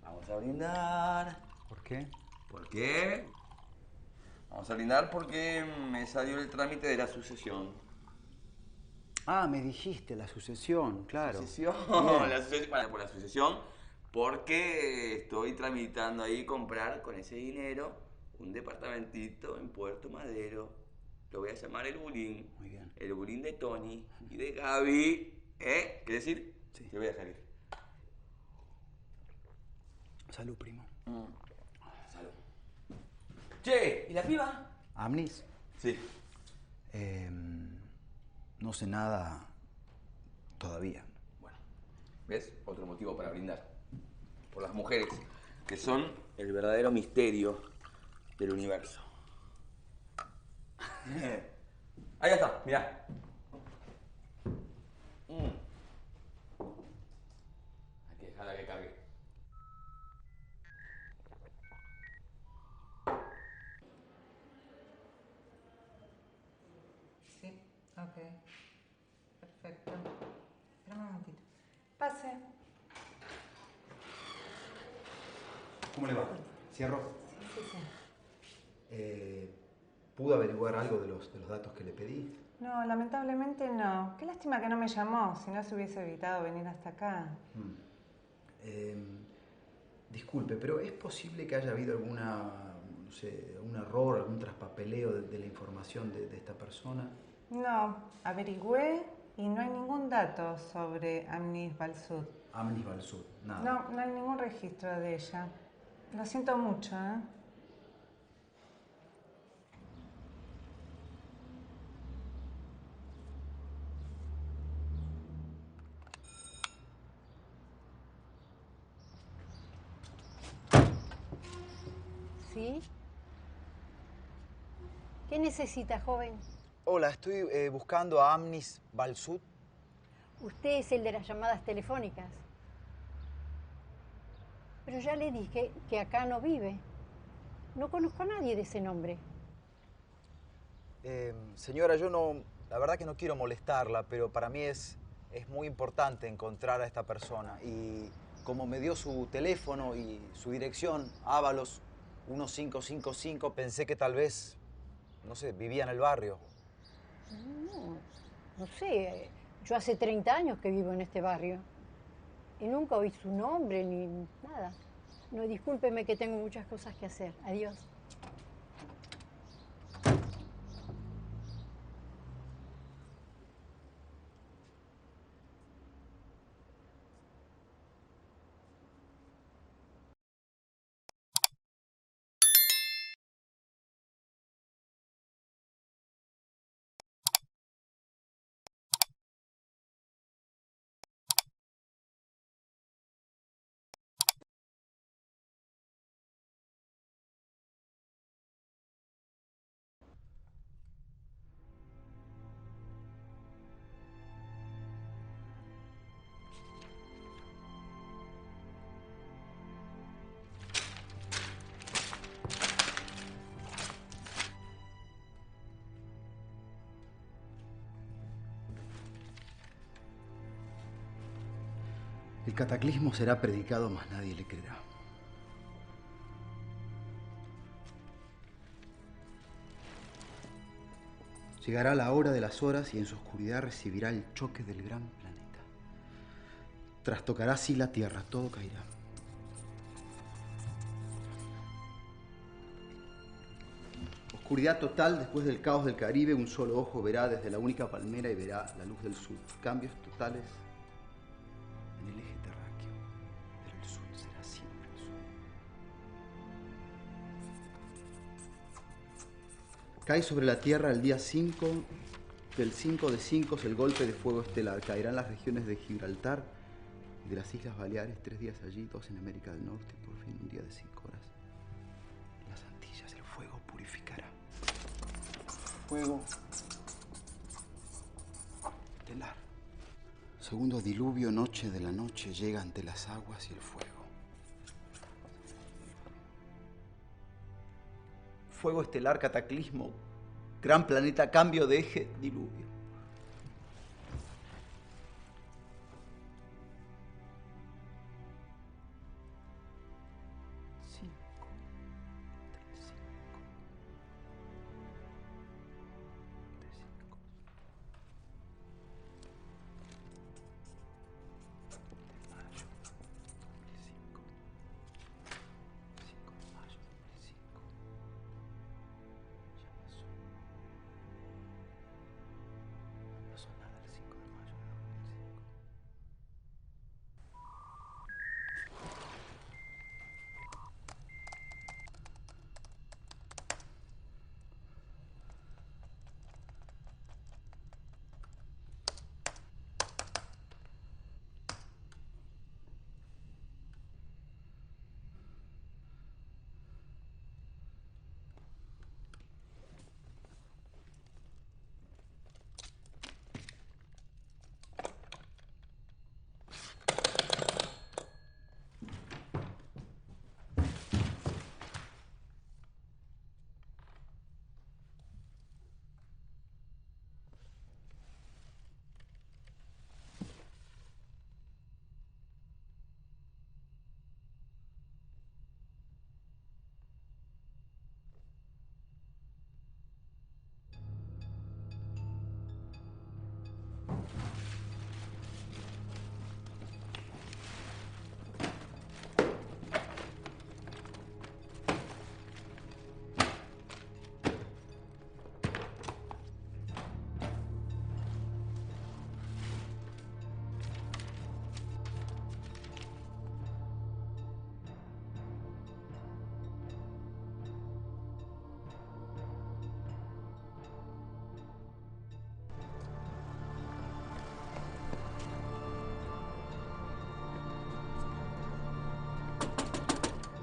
Vamos a brindar. ¿Por qué? ¿Por qué? Vamos a brindar porque me salió el trámite de la sucesión. Ah, me dijiste, la sucesión, claro. Sucesión. Bien. La sucesión. Bueno, por la sucesión, porque estoy tramitando ahí comprar con ese dinero un departamentito en Puerto Madero. Lo voy a llamar el Bulín. Muy bien. El Bulín de Tony y de Gaby. ¿Qué decir? Sí. Te voy a dejar ir. Salud, primo. Salud. Che, ¿y la piba? ¿Amnis? Sí. No sé nada todavía. Bueno, ¿ves? Otro motivo para brindar. Por las mujeres, que son el verdadero misterio del universo. Ahí está, mirá. Hay que dejarla que cargue. Sí, ok. Perfecto. Espera un momentito. Pase. ¿Cómo le va? ¿Cierro? Sí, sí. ¿Pudo averiguar algo de los datos que le pedí? No, lamentablemente no. Qué lástima que no me llamó, si no se hubiese evitado venir hasta acá. Disculpe, pero ¿es posible que haya habido alguna, no sé, algún error, algún traspapeleo de la información de esta persona? No, averigüé y no hay ningún dato sobre Amnis Balsud. Amnis Balsud, nada. No, no hay ningún registro de ella. Lo siento mucho, ¿eh? ¿Sí? ¿Qué necesita, joven? Hola, estoy buscando a Amnis Balsud. Usted es el de las llamadas telefónicas. Pero ya le dije que acá no vive. No conozco a nadie de ese nombre. Señora, la verdad que no quiero molestarla, pero para mí es muy importante encontrar a esta persona. Y como me dio su teléfono y su dirección, Ábalos 1555, pensé que tal vez, no sé, vivía en el barrio. No sé, yo hace 30 años que vivo en este barrio. Y nunca oí su nombre ni nada. No, discúlpeme que tengo muchas cosas que hacer. Adiós. El cataclismo será predicado, mas nadie le creerá. Llegará la hora de las horas y en su oscuridad recibirá el choque del gran planeta. Trastocará así la Tierra, todo caerá. Oscuridad total después del caos del Caribe, un solo ojo verá desde la única palmera y verá la luz del sur. Cambios totales en el eje terráqueo, pero el sur será siempre el sur. Cae sobre la Tierra el día 5 del 5 de 5 el golpe de fuego estelar. Caerá en las regiones de Gibraltar y de las Islas Baleares, 3 días allí, 2 en América del Norte, por fin un día de 5 horas. En las Antillas el fuego purificará. Fuego estelar. Segundo diluvio, noche de la noche, llega ante las aguas y el fuego. Fuego estelar, cataclismo, gran planeta, cambio de eje, diluvio.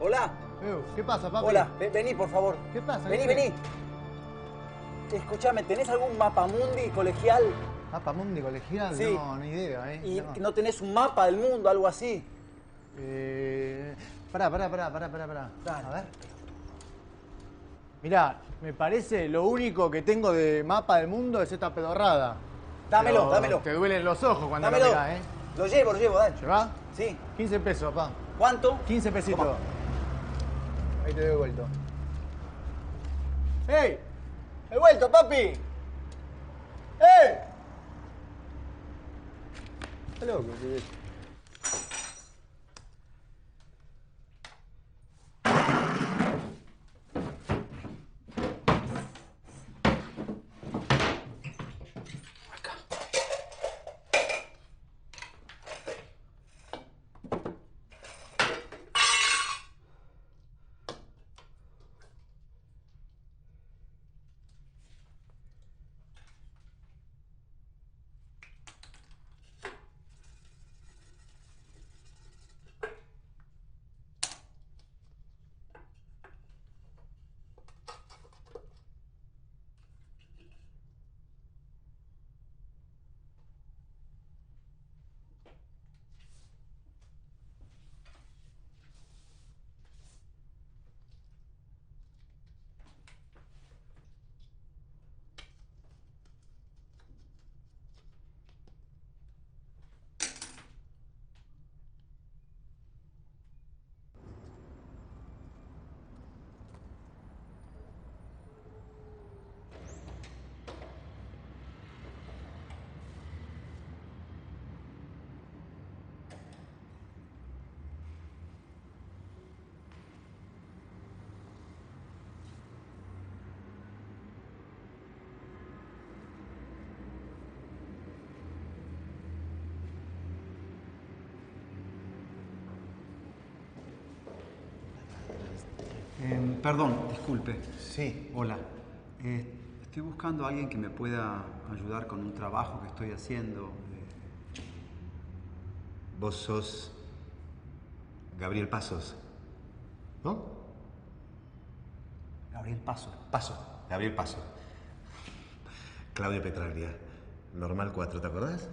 Hola. ¿Qué pasa, papi? Hola, vení, por favor. ¿Qué pasa? Vení, vení. Escúchame, ¿tenés algún mapamundi colegial? ¿Mapamundi colegial? Sí. No, ni idea, ¿eh? ¿Y no tenés un mapa del mundo, algo así? Pará. Dale. A ver. Mirá, me parece lo único que tengo de mapa del mundo es esta pedorrada. Dámelo, Pero dámelo. Te duelen los ojos cuando Dámelo. lo mirás, ¿eh? Lo llevo, dale. ¿Llevás? Sí. 15 pesos, papá. ¿Cuánto? 15 pesitos. Toma. Ahí te doy vuelto. ¡Ey! ¡He vuelto, papi! ¡Ey! Está loco, tío. Perdón, disculpe. Sí. Hola. Estoy buscando a alguien que me pueda ayudar con un trabajo que estoy haciendo. Vos sos Gabriel Pasos, ¿no? Gabriel Pasos. Gabriel Pasos. Claudio Petraglia, Normal 4, ¿te acordás?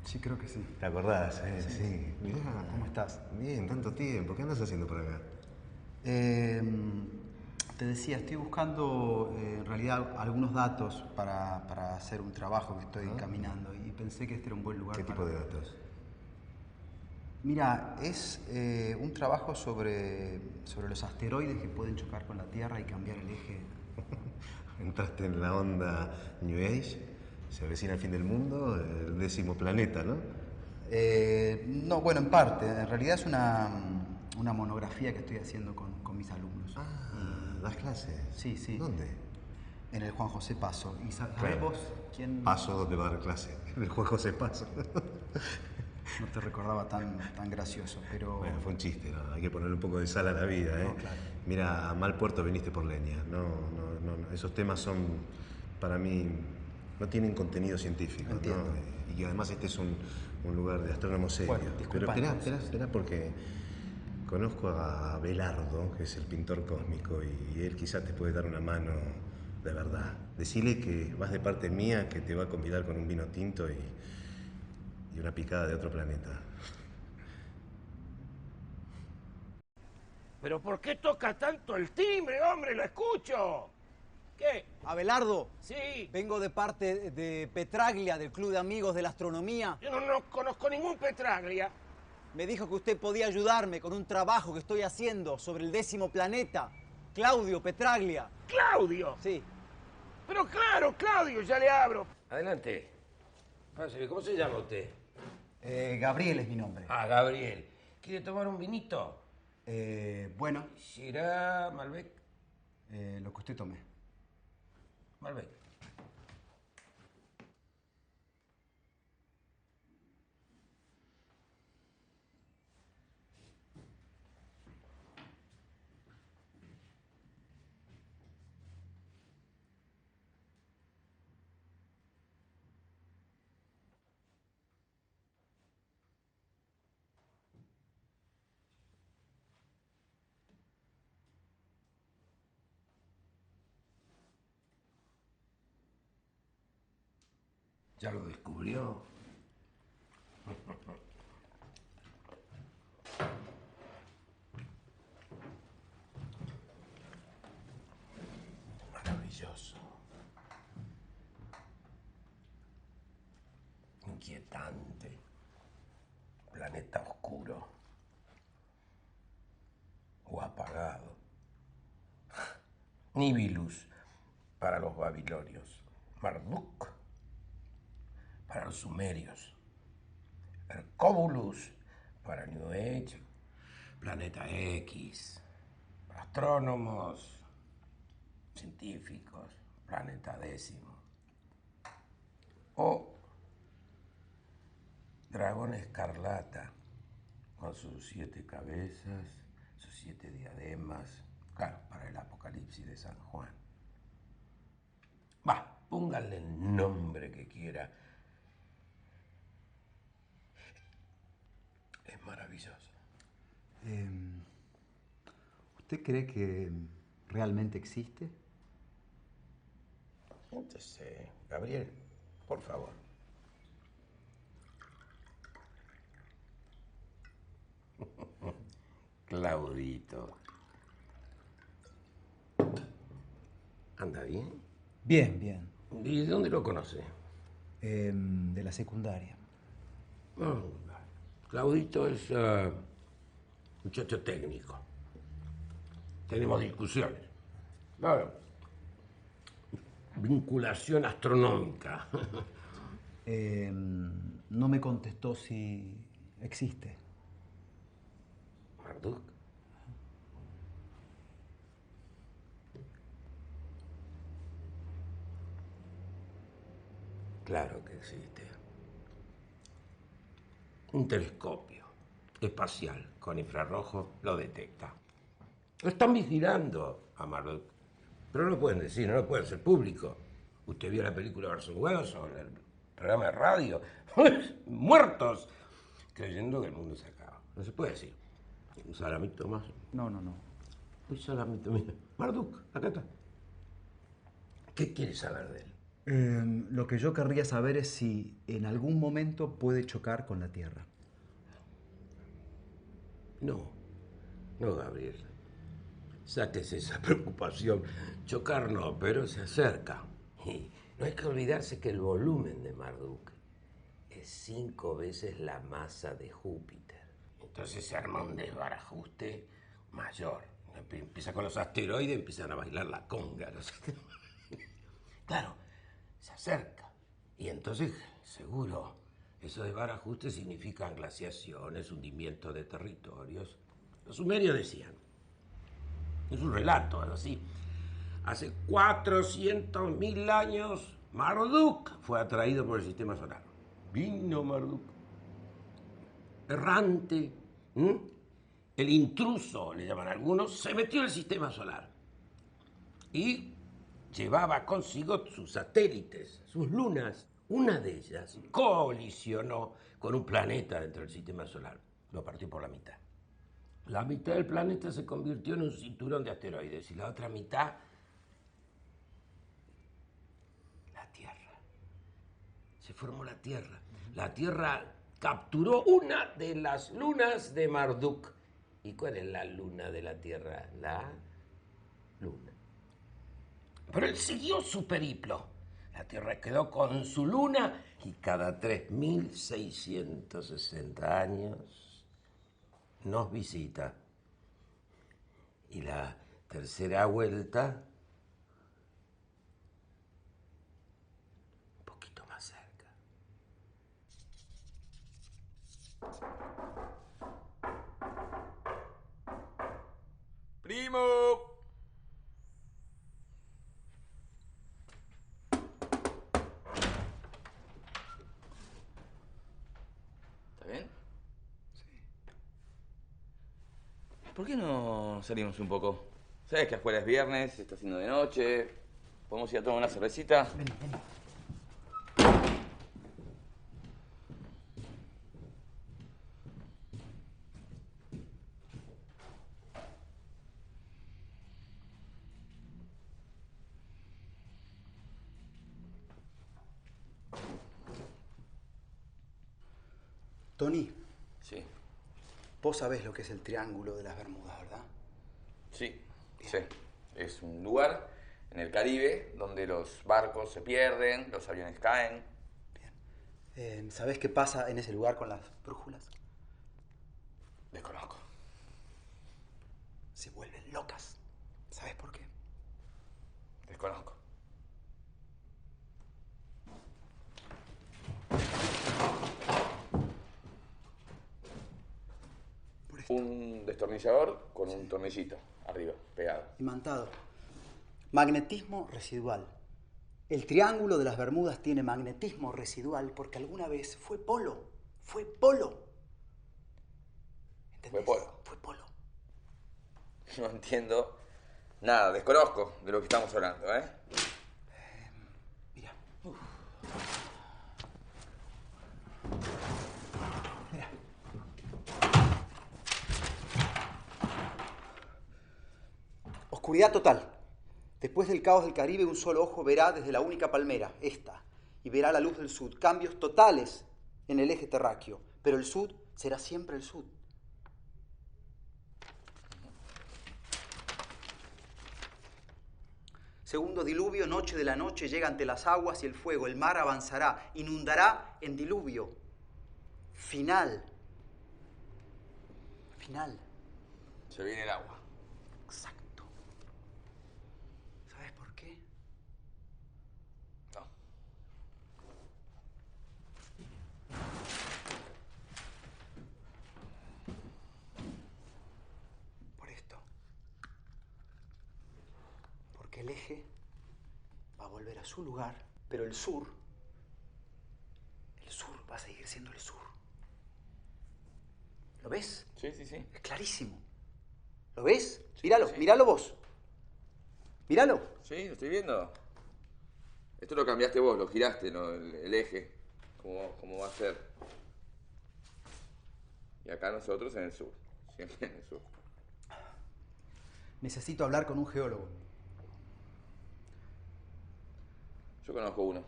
Sí, creo que sí. ¿Te acordás? Sí. Mirá. ¿Cómo estás? Bien, tanto tiempo. ¿Qué andas haciendo por acá? Te decía, estoy buscando en realidad algunos datos para hacer un trabajo que estoy caminando y pensé que este era un buen lugar. ¿Qué tipo de datos? Mira, es un trabajo sobre los asteroides que pueden chocar con la Tierra y cambiar el eje. Entraste en la onda New Age, se avecina el fin del mundo, el 10º planeta, ¿no? No, bueno, en parte. En realidad es una monografía que estoy haciendo con mis alumnos. ¿Das clases? Sí, sí. ¿Dónde? En el Juan José Paso. ¿Y sabés Claro. vos quién? Paso donde va a dar clase. En el Juan José Paso. No te recordaba tan gracioso, pero... Bueno, fue un chiste, ¿no? Hay que ponerle un poco de sal a la vida, ¿eh? No, claro. Mira, a mal puerto viniste por leña. No. Esos temas son, para mí, no tienen contenido científico, Entiendo. ¿no? Y además este es un lugar de astrónomos serios. Bueno, Pero disculpa, espera, porque conozco a Belardo, que es el pintor cósmico, y él quizás te puede dar una mano de verdad. Decile que vas de parte mía, que te va a convidar con un vino tinto y una picada de otro planeta. ¿Pero por qué toca tanto el timbre, hombre? ¡Lo escucho! ¿Qué? Abelardo. Sí. Vengo de parte de Petraglia, del Club de Amigos de la Astronomía. Yo no conozco ningún Petraglia. Me dijo que usted podía ayudarme con un trabajo que estoy haciendo sobre el 10º planeta. Claudio Petraglia. ¿Claudio? Sí. Pero claro, Claudio, ya le abro. Adelante. Pásale, ¿cómo se llama usted? Gabriel es mi nombre. Ah, Gabriel. ¿Quiere tomar un vinito? Bueno. ¿Será Malbec? Lo que usted tome. Malbec. ¿Ya lo descubrió? Maravilloso. Inquietante. Planeta oscuro. O apagado. Nibilus para los babilonios. Marduk para los sumerios. Hercóbulus para New Age. Planeta X. Para astrónomos, científicos. Planeta 10. O dragón escarlata con sus 7 cabezas, sus 7 diademas. Claro, para el apocalipsis de San Juan. Va, pónganle el nombre que quiera. Es maravilloso. ¿Usted cree que realmente existe? Siéntese, Gabriel, por favor. Claudito. ¿Anda bien? Bien. ¿Y de dónde lo conoce? De la secundaria. Claudito es muchacho técnico. Tenemos discusiones. Claro. Vinculación astronómica. No me contestó si existe. Marduk. Claro que existe. Un telescopio espacial con infrarrojo lo detecta. Lo están vigilando a Marduk. Pero no lo pueden decir, no lo pueden hacer público. ¿Usted vio la película Orson Welles o el programa de radio? Muertos, creyendo que el mundo se acaba. No se puede decir. Un salamito más. No. Un salamito, mira. Marduk, acá está. ¿Qué quiere saber de él? Lo que yo querría saber es si en algún momento puede chocar con la Tierra. No, Gabriel. Sáquese esa preocupación. Chocar no, pero se acerca. Y no hay que olvidarse que el volumen de Marduk es 5 veces la masa de Júpiter. Entonces se arma un desbarajuste mayor. Empieza con los asteroides, empiezan a bailar la conga. Claro, se acerca. Y entonces, seguro, esos desbarajustes significan glaciaciones, hundimiento de territorios. Los sumerios decían, es un relato, algo así. Hace 400.000 años, Marduk fue atraído por el sistema solar. Vino Marduk. Errante, el intruso, le llaman algunos, se metió en el sistema solar. Y llevaba consigo sus satélites, sus lunas. Una de ellas colisionó con un planeta dentro del sistema solar. Lo partió por la mitad. La mitad del planeta se convirtió en un cinturón de asteroides y la otra mitad, la Tierra. Se formó la Tierra. La Tierra capturó una de las lunas de Marduk. ¿Y cuál es la luna de la Tierra? La Luna. Pero él siguió su periplo. La Tierra quedó con su luna y cada 3.660 años nos visita. Y la tercera vuelta, un poquito más cerca. ¡Primo! ¿Está bien? Sí. ¿Por qué no salimos un poco? ¿Sabes que afuera es viernes, se está haciendo de noche? ¿Podemos ir a tomar una cervecita? Vení. Tony. Sí. Vos sabés lo que es el Triángulo de las Bermudas, ¿verdad? Sí. Es un lugar en el Caribe donde los barcos se pierden, los aviones caen. ¿Sabés qué pasa en ese lugar con las brújulas? Desconozco. Se vuelven locas. ¿Sabés por qué? Desconozco. Un destornillador con un tornillito arriba, pegado. Imantado. Magnetismo residual. El Triángulo de las Bermudas tiene magnetismo residual porque alguna vez fue polo. Fue polo. ¿Entendés? Fue polo. No entiendo nada, desconozco de lo que estamos hablando, ¿eh? Mira. Oscuridad total. Después del caos del Caribe, un solo ojo verá desde la única palmera, esta, y verá la luz del sud. Cambios totales en el eje terráqueo, pero el sud será siempre el sud. Segundo diluvio, noche de la noche, llega ante las aguas y el fuego. El mar avanzará, inundará en diluvio. Final. Final. Se viene el agua. Exacto. ¿Sabes por qué? No. Por esto. Porque el eje va a volver a su lugar, pero el sur va a seguir siendo el sur. ¿Lo ves? Sí, sí, sí. Es clarísimo. ¿Lo ves? Sí, Míralo, sí. míralo vos. Míralo. Sí, lo estoy viendo. Esto lo cambiaste vos, lo giraste, ¿no? El eje. ¿Cómo va a ser? Y acá nosotros en el sur. Siempre en el sur. Necesito hablar con un geólogo. Yo conozco uno.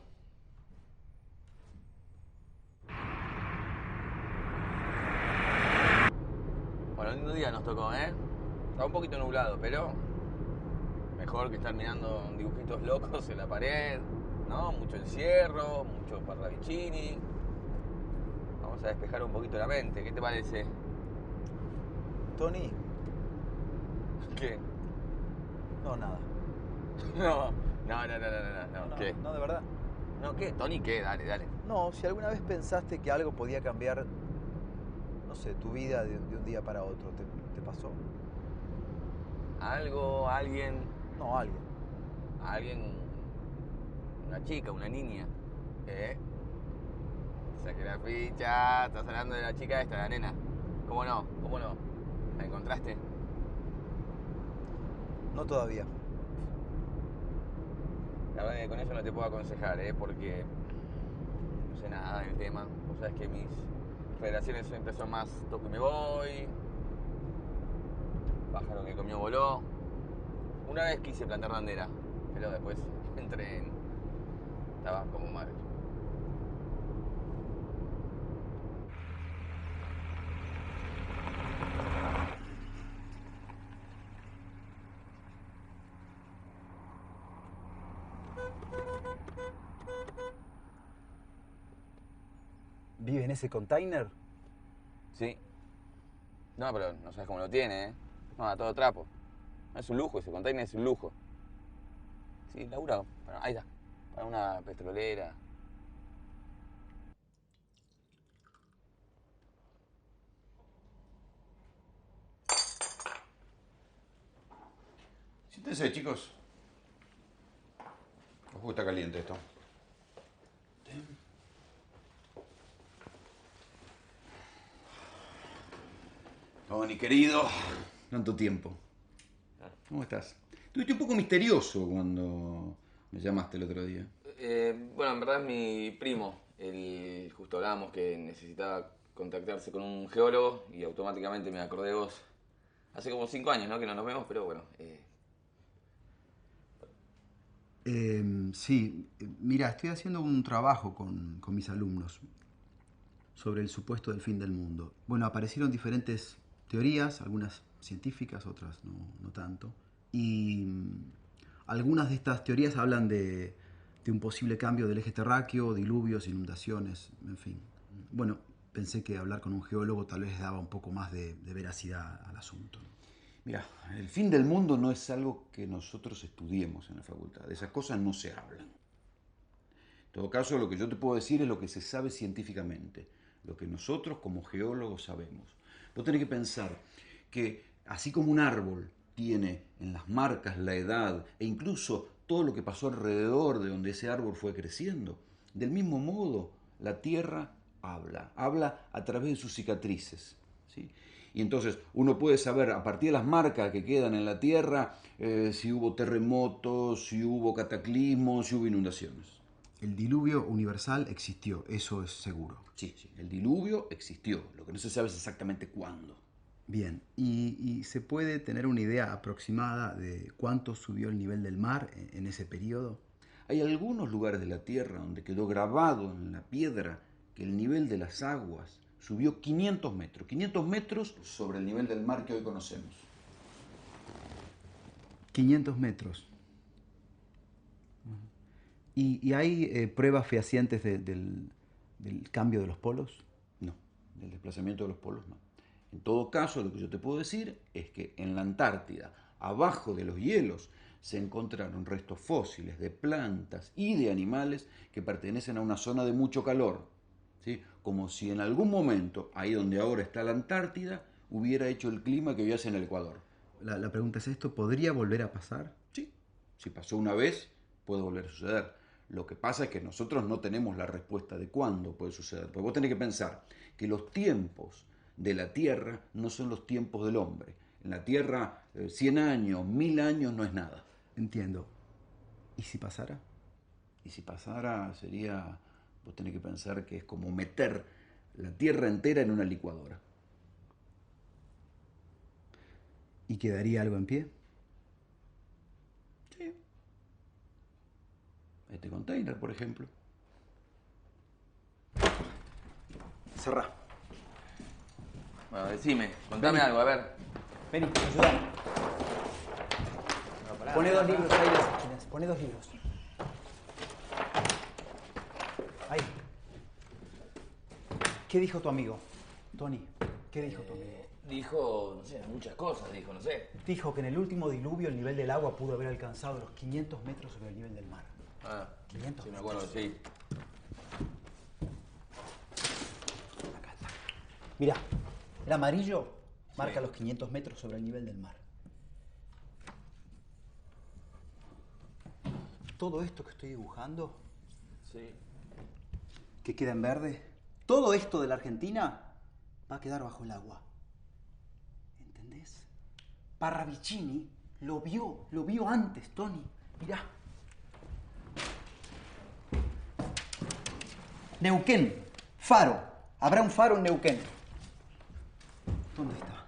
Bueno, lindo día nos tocó, ¿eh? Está un poquito nublado, pero mejor que estar mirando dibujitos locos en la pared, ¿no? Mucho encierro, mucho Parravicini. Vamos a despejar un poquito la mente. ¿Qué te parece? Tony. ¿Qué? No, nada. No. ¿Qué? No, de verdad. No, ¿qué? Tony, ¿qué? Dale. No, si alguna vez pensaste que algo podía cambiar, no sé, tu vida de un día para otro, ¿te pasó? Algo, alguien. No, alguien. Alguien. Una chica, una niña. ¿Eh? Saqué la ficha. Estás hablando de la chica esta, la nena. ¿Cómo no? ¿La encontraste? No todavía. La verdad que con eso no te puedo aconsejar, porque no sé nada del tema. Vos sabés que mis relaciones siempre son más toco y me voy. Pájaro que comió voló. Una vez quise plantar bandera, pero después entré en... Estaba como mal. ¿Vive en ese container? Sí. No, pero no sabes cómo lo tiene, ¿eh? No, a todo trapo. No es un lujo, ese container es un lujo. Sí, labura. Bueno, ahí está. Para una petrolera. Siéntense, chicos. Ojo, está caliente esto. Tony, querido, tanto tiempo. ¿Cómo estás? Estuviste un poco misterioso cuando me llamaste el otro día. Bueno, en verdad es mi primo. Él justo hablábamos que necesitaba contactarse con un geólogo y automáticamente me acordé de vos. Hace como 5 años, ¿no? Que no nos vemos, pero bueno. Sí, mira, estoy haciendo un trabajo con mis alumnos sobre el supuesto del fin del mundo. Bueno, aparecieron diferentes teorías, algunas científicas, otras no tanto. Y algunas de estas teorías hablan de un posible cambio del eje terráqueo, diluvios, inundaciones, en fin. Bueno, pensé que hablar con un geólogo tal vez daba un poco más de veracidad al asunto. Mira, el fin del mundo no es algo que nosotros estudiemos en la facultad. De esas cosas no se hablan. En todo caso, lo que yo te puedo decir es lo que se sabe científicamente, lo que nosotros como geólogos sabemos. Vos tenés que pensar que así como un árbol tiene en las marcas la edad e incluso todo lo que pasó alrededor de donde ese árbol fue creciendo, del mismo modo la Tierra habla a través de sus cicatrices, ¿sí? Y entonces uno puede saber a partir de las marcas que quedan en la Tierra si hubo terremotos, si hubo cataclismos, si hubo inundaciones. El diluvio universal existió, eso es seguro. Sí, el diluvio existió, lo que no se sabe es exactamente cuándo. Bien, ¿y se puede tener una idea aproximada de cuánto subió el nivel del mar en ese periodo? Hay algunos lugares de la Tierra donde quedó grabado en la piedra que el nivel de las aguas subió 500 metros. 500 metros sobre el nivel del mar que hoy conocemos. 500 metros. ¿Y hay pruebas fehacientes del cambio de los polos? No, del desplazamiento de los polos no. En todo caso, lo que yo te puedo decir es que en la Antártida, abajo de los hielos, se encontraron restos fósiles de plantas y de animales que pertenecen a una zona de mucho calor, ¿sí? Como si en algún momento, ahí donde ahora está la Antártida, hubiera hecho el clima que hoy hace en el Ecuador. La pregunta es esto, ¿podría volver a pasar? Sí, si pasó una vez, puede volver a suceder. Lo que pasa es que nosotros no tenemos la respuesta de cuándo puede suceder. Porque vos tenés que pensar que los tiempos de la Tierra no son los tiempos del hombre. En la Tierra, 100 años, 1000 años no es nada. Entiendo. ¿Y si pasara? Y si pasara, sería... Vos tenés que pensar que es como meter la Tierra entera en una licuadora. ¿Y quedaría algo en pie? Sí. Este container, por ejemplo. Cerrá. Bueno, decime, contame algo, a ver. Vení, ayúdame. No, pará, Poné pará, dos libros pará. ahí, las esquinas. Poné 2 libros. Ahí. ¿Qué dijo tu amigo? Tony, ¿qué dijo tu amigo? Dijo, no sé, muchas cosas, dijo, no sé. Dijo que en el último diluvio el nivel del agua pudo haber alcanzado los 500 metros sobre el nivel del mar. Ah, 500 sí, me acuerdo, sí. Mirá, el amarillo marca los 500 metros sobre el nivel del mar. Todo esto que estoy dibujando, Sí. que queda en verde, todo esto de la Argentina va a quedar bajo el agua. ¿Entendés? Parravicini lo vio antes, Tony. Mirá. Neuquén, faro. Habrá un faro en Neuquén. ¿Dónde está?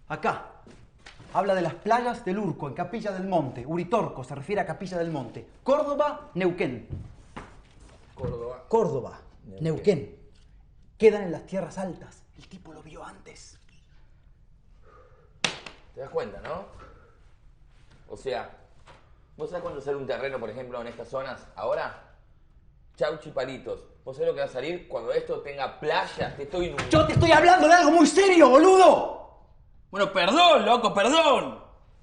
Acá. Habla de las playas del Urco, en Capilla del Monte. Uritorco se refiere a Capilla del Monte. Córdoba, Neuquén. Córdoba, Neuquén. Quedan en las tierras altas. El tipo lo vio antes. ¿Te das cuenta, no? O sea, ¿vos sabés cuándo sale un terreno, por ejemplo, en estas zonas? Ahora, chauchi palitos. ¿Vos sabés lo que va a salir cuando esto tenga playas? Te estoy... ¡Yo te estoy hablando de algo muy serio, boludo! Bueno, perdón, loco, perdón.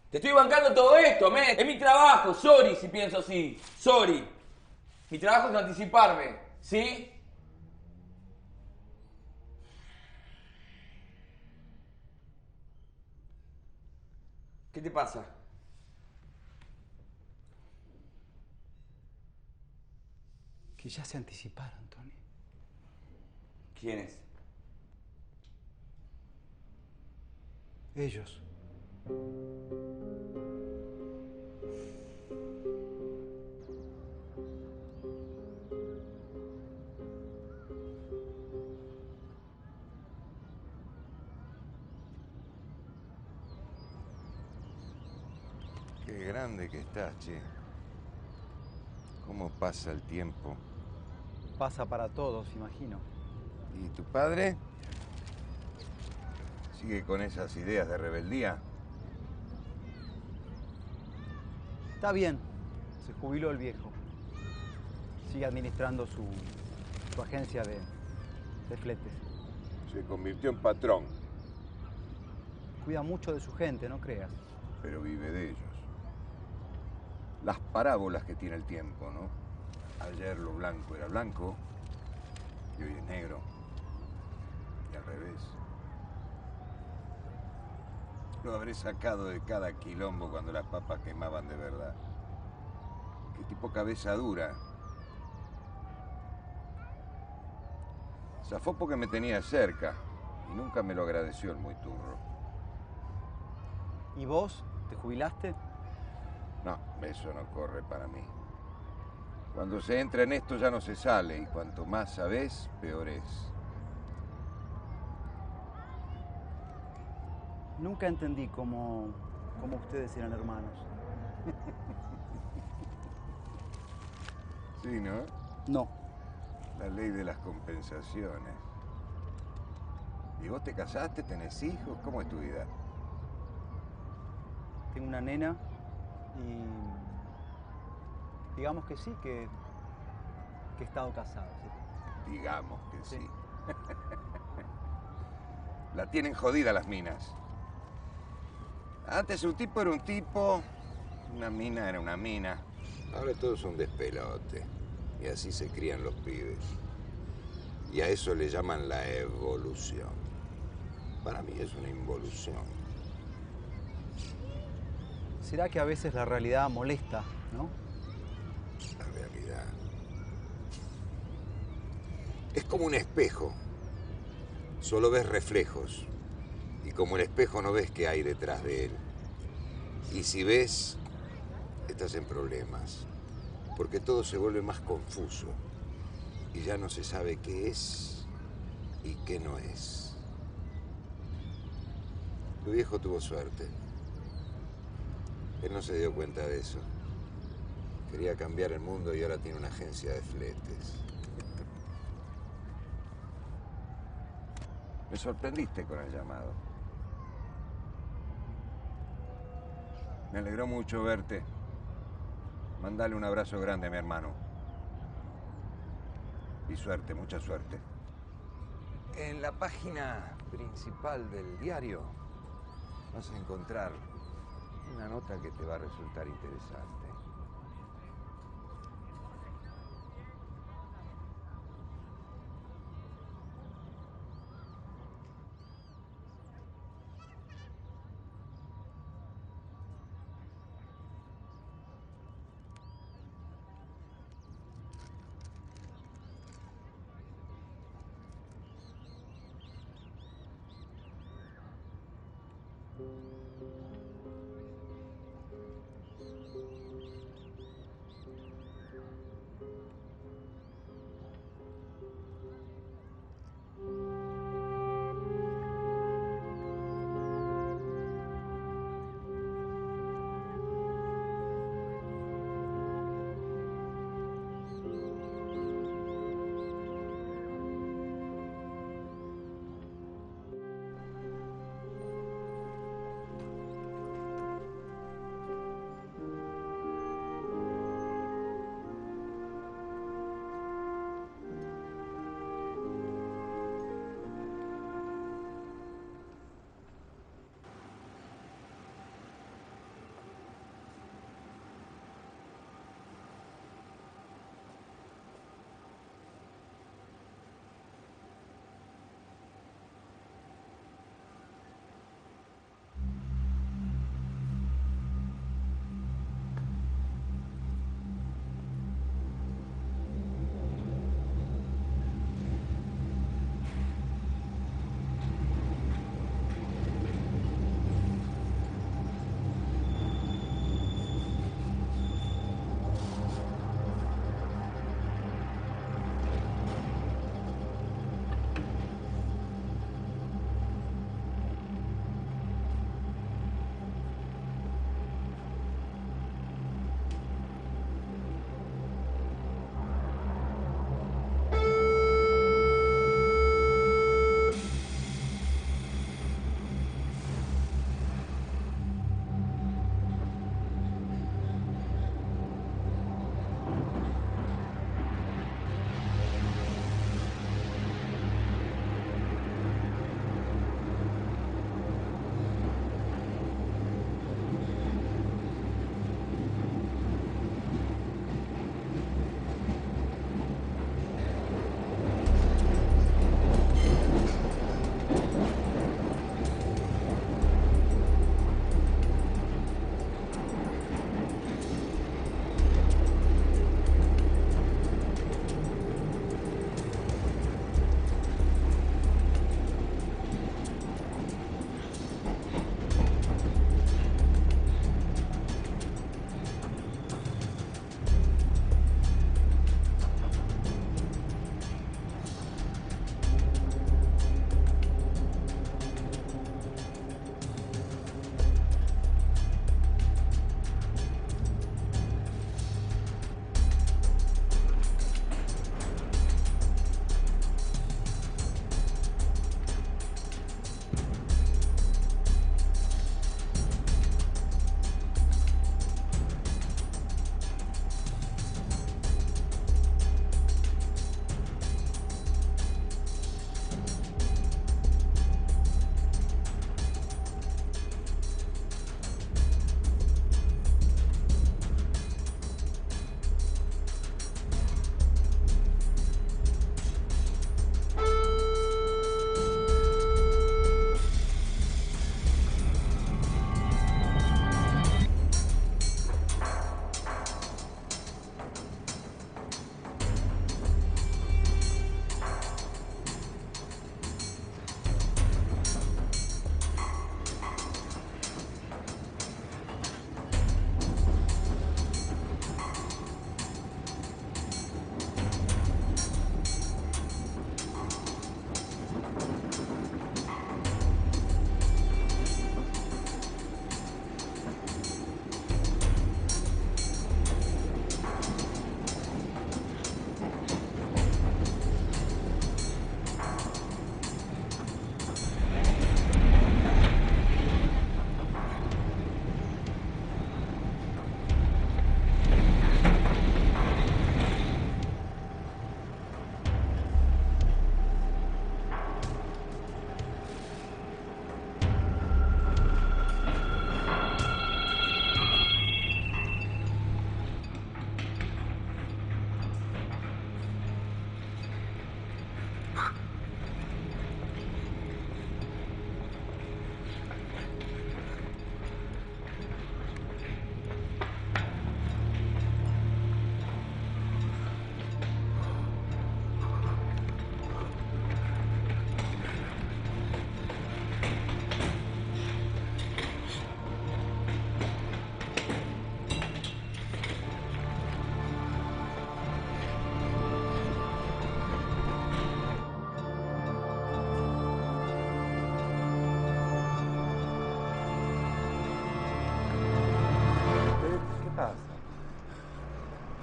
Te estoy bancando todo esto, men. Es mi trabajo, sorry si pienso así. Sorry. Mi trabajo es anticiparme, ¿sí? ¿Qué te pasa? Que ya se anticiparon, Tony. ¿Quiénes? Ellos. Qué grande que estás, che. ¿Cómo pasa el tiempo? Pasa para todos, imagino. ¿Y tu padre? ¿Sigue con esas ideas de rebeldía? Está bien. Se jubiló el viejo. Sigue administrando su agencia de fletes. Se convirtió en patrón, Cuida mucho de su gente, no creas. pero vive de ellos. Las parábolas que tiene el tiempo, ¿no? Ayer lo blanco era blanco y hoy es negro. Y al revés. Lo habré sacado de cada quilombo cuando las papas quemaban de verdad. Qué tipo cabeza dura. Zafó porque me tenía cerca y nunca me lo agradeció el muy turro. ¿Y vos? ¿Te jubilaste? No, eso no corre para mí. Cuando se entra en esto ya no se sale y cuanto más sabés, peor es. Nunca entendí cómo ustedes eran hermanos. Sí, ¿no? No. La ley de las compensaciones. ¿Y vos te casaste? ¿Tenés hijos? ¿Cómo es tu vida? Tengo una nena y digamos que sí, que he estado casado. Sí. Digamos que sí. La tienen jodida las minas. Antes un tipo era un tipo, una mina era una mina. Ahora todos son despelote. Y así se crían los pibes. Y a eso le llaman la evolución. Para mí es una involución. ¿Será que a veces la realidad molesta, no? La realidad. Es como un espejo. Solo ves reflejos. Y como el espejo no ves qué hay detrás de él. Y si ves, estás en problemas. Porque todo se vuelve más confuso. Y ya no se sabe qué es y qué no es. Tu viejo tuvo suerte. Él no se dio cuenta de eso. Quería cambiar el mundo y ahora tiene una agencia de fletes. Me sorprendiste con el llamado. Me alegró mucho verte. Mandale un abrazo grande a mi hermano. Y suerte, mucha suerte. En la página principal del diario vas a encontrar una nota que te va a resultar interesante.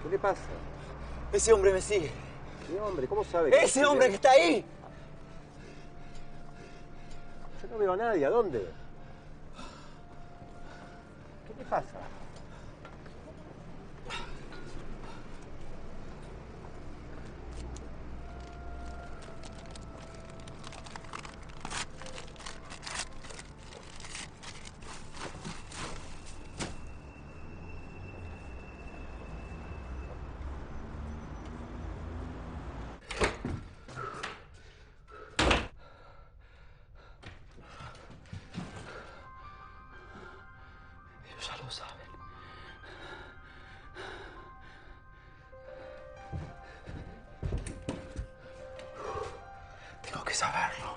¿Qué le pasa? Ese hombre me sigue. ¿Qué hombre? ¿Cómo sabe? ¡Ese hombre que está ahí! Yo no veo a nadie. ¿A dónde? ¿Qué le pasa? Ya lo saben. Tengo que saberlo.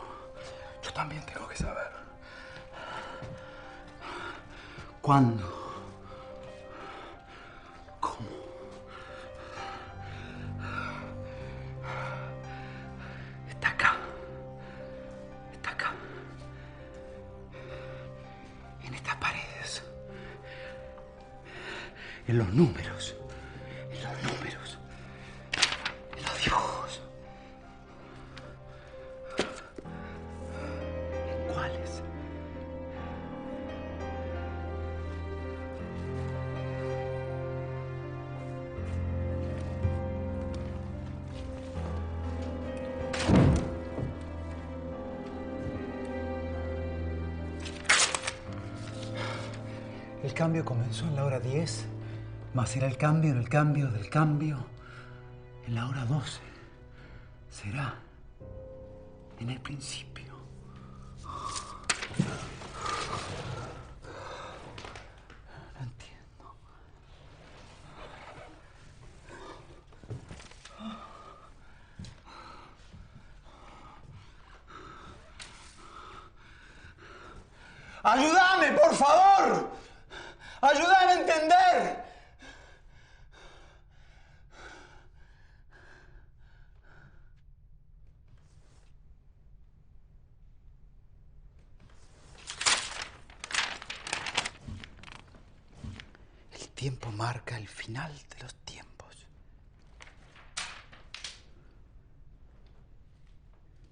Yo también tengo que saber. ¿Cuándo? ¿Cómo? Está acá. Está acá. En estas paredes. En los números. En los números. En los dibujos. ¿En cuáles? El cambio comenzó en la hora 10. Más será el cambio en el cambio del cambio en la hora 12. Será en el principio. No entiendo. ¡Ayúdame, por favor! ¡Ayúdame a entender! El tiempo marca el final de los tiempos.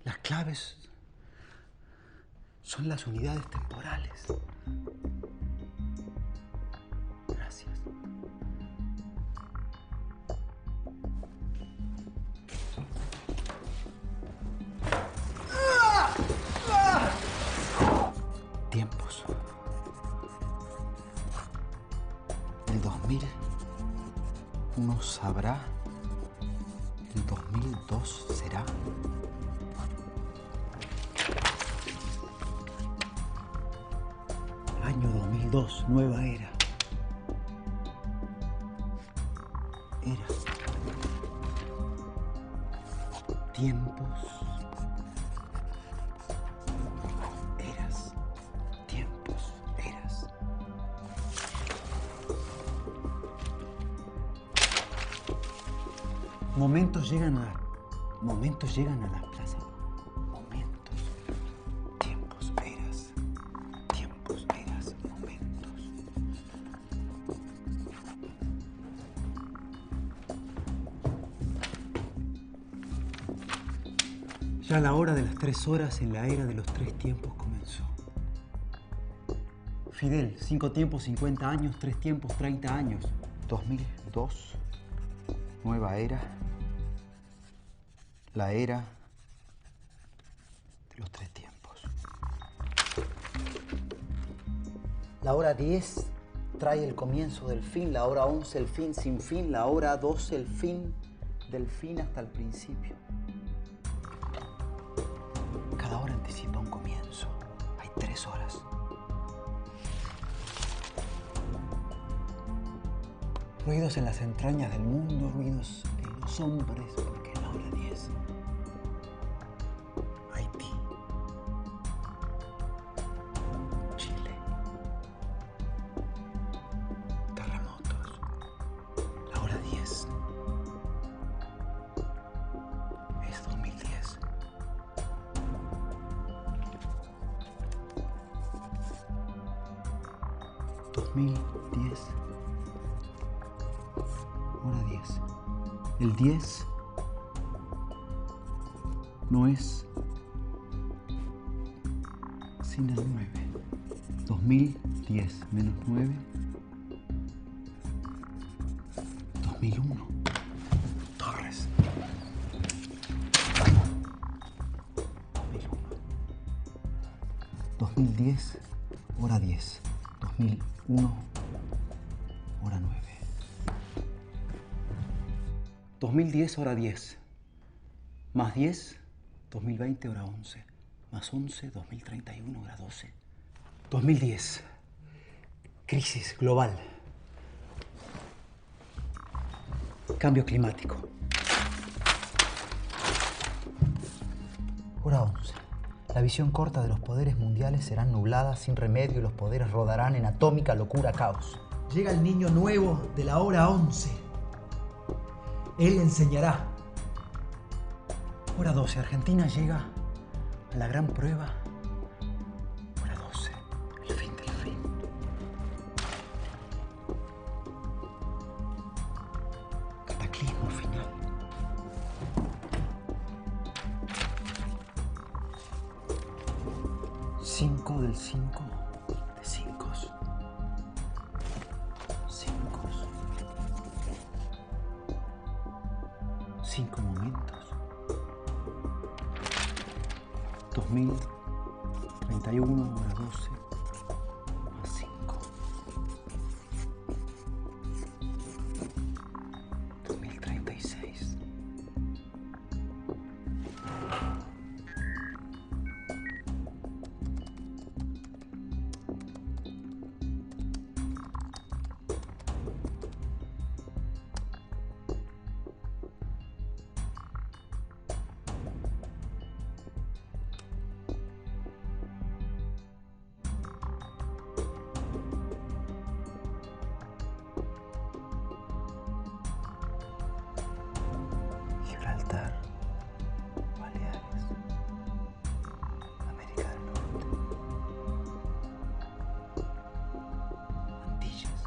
Las claves son las unidades temporales. Gracias. Tiempos. El 2000 uno sabrá. El 2002 será. Año 2002, nueva era. Era. Tiempos. Eras. Tiempos. Eras. Momentos llegan a la plaza. Momentos. Tiempos. Eras. Tiempos. Eras. Momentos. Ya la hora de las 3 horas en la era de los 3 tiempos comenzó. Fidel, 5 tiempos, 50 años, 3 tiempos, 30 años. 2002, nueva era. La era de los 3 tiempos. La hora 10 trae el comienzo del fin, la hora 11 el fin sin fin, la hora 12 el fin del fin hasta el principio. Cada hora anticipa un comienzo. Hay 3 horas. Ruidos en las entrañas del mundo, ruidos en los hombres, porque es la hora 10. Haití. Chile. Terremotos. La hora 10. Es 2010. hora 10. El 10 no es sin el 9. 2010 menos 9. 2001. Torres. 2001. 2010, hora 10. 2001, hora 9. 2010, hora 10. Más 10, 2020, hora 11. Más 11, 2031, hora 12. 2010. Crisis global. Cambio climático. Hora 11. La visión corta de los poderes mundiales serán nubladas sin remedio y los poderes rodarán en atómica locura caos. Llega el niño nuevo de la hora 11. Él enseñará. Hora 12. Argentina llega a la gran prueba. Hora 12. El fin del fin. Cataclismo final. Cinco del 5 de 5. 5 momentos. 2031, hora 12, más 5. 2036. Gibraltar, Baleares, América del Norte, Antillas.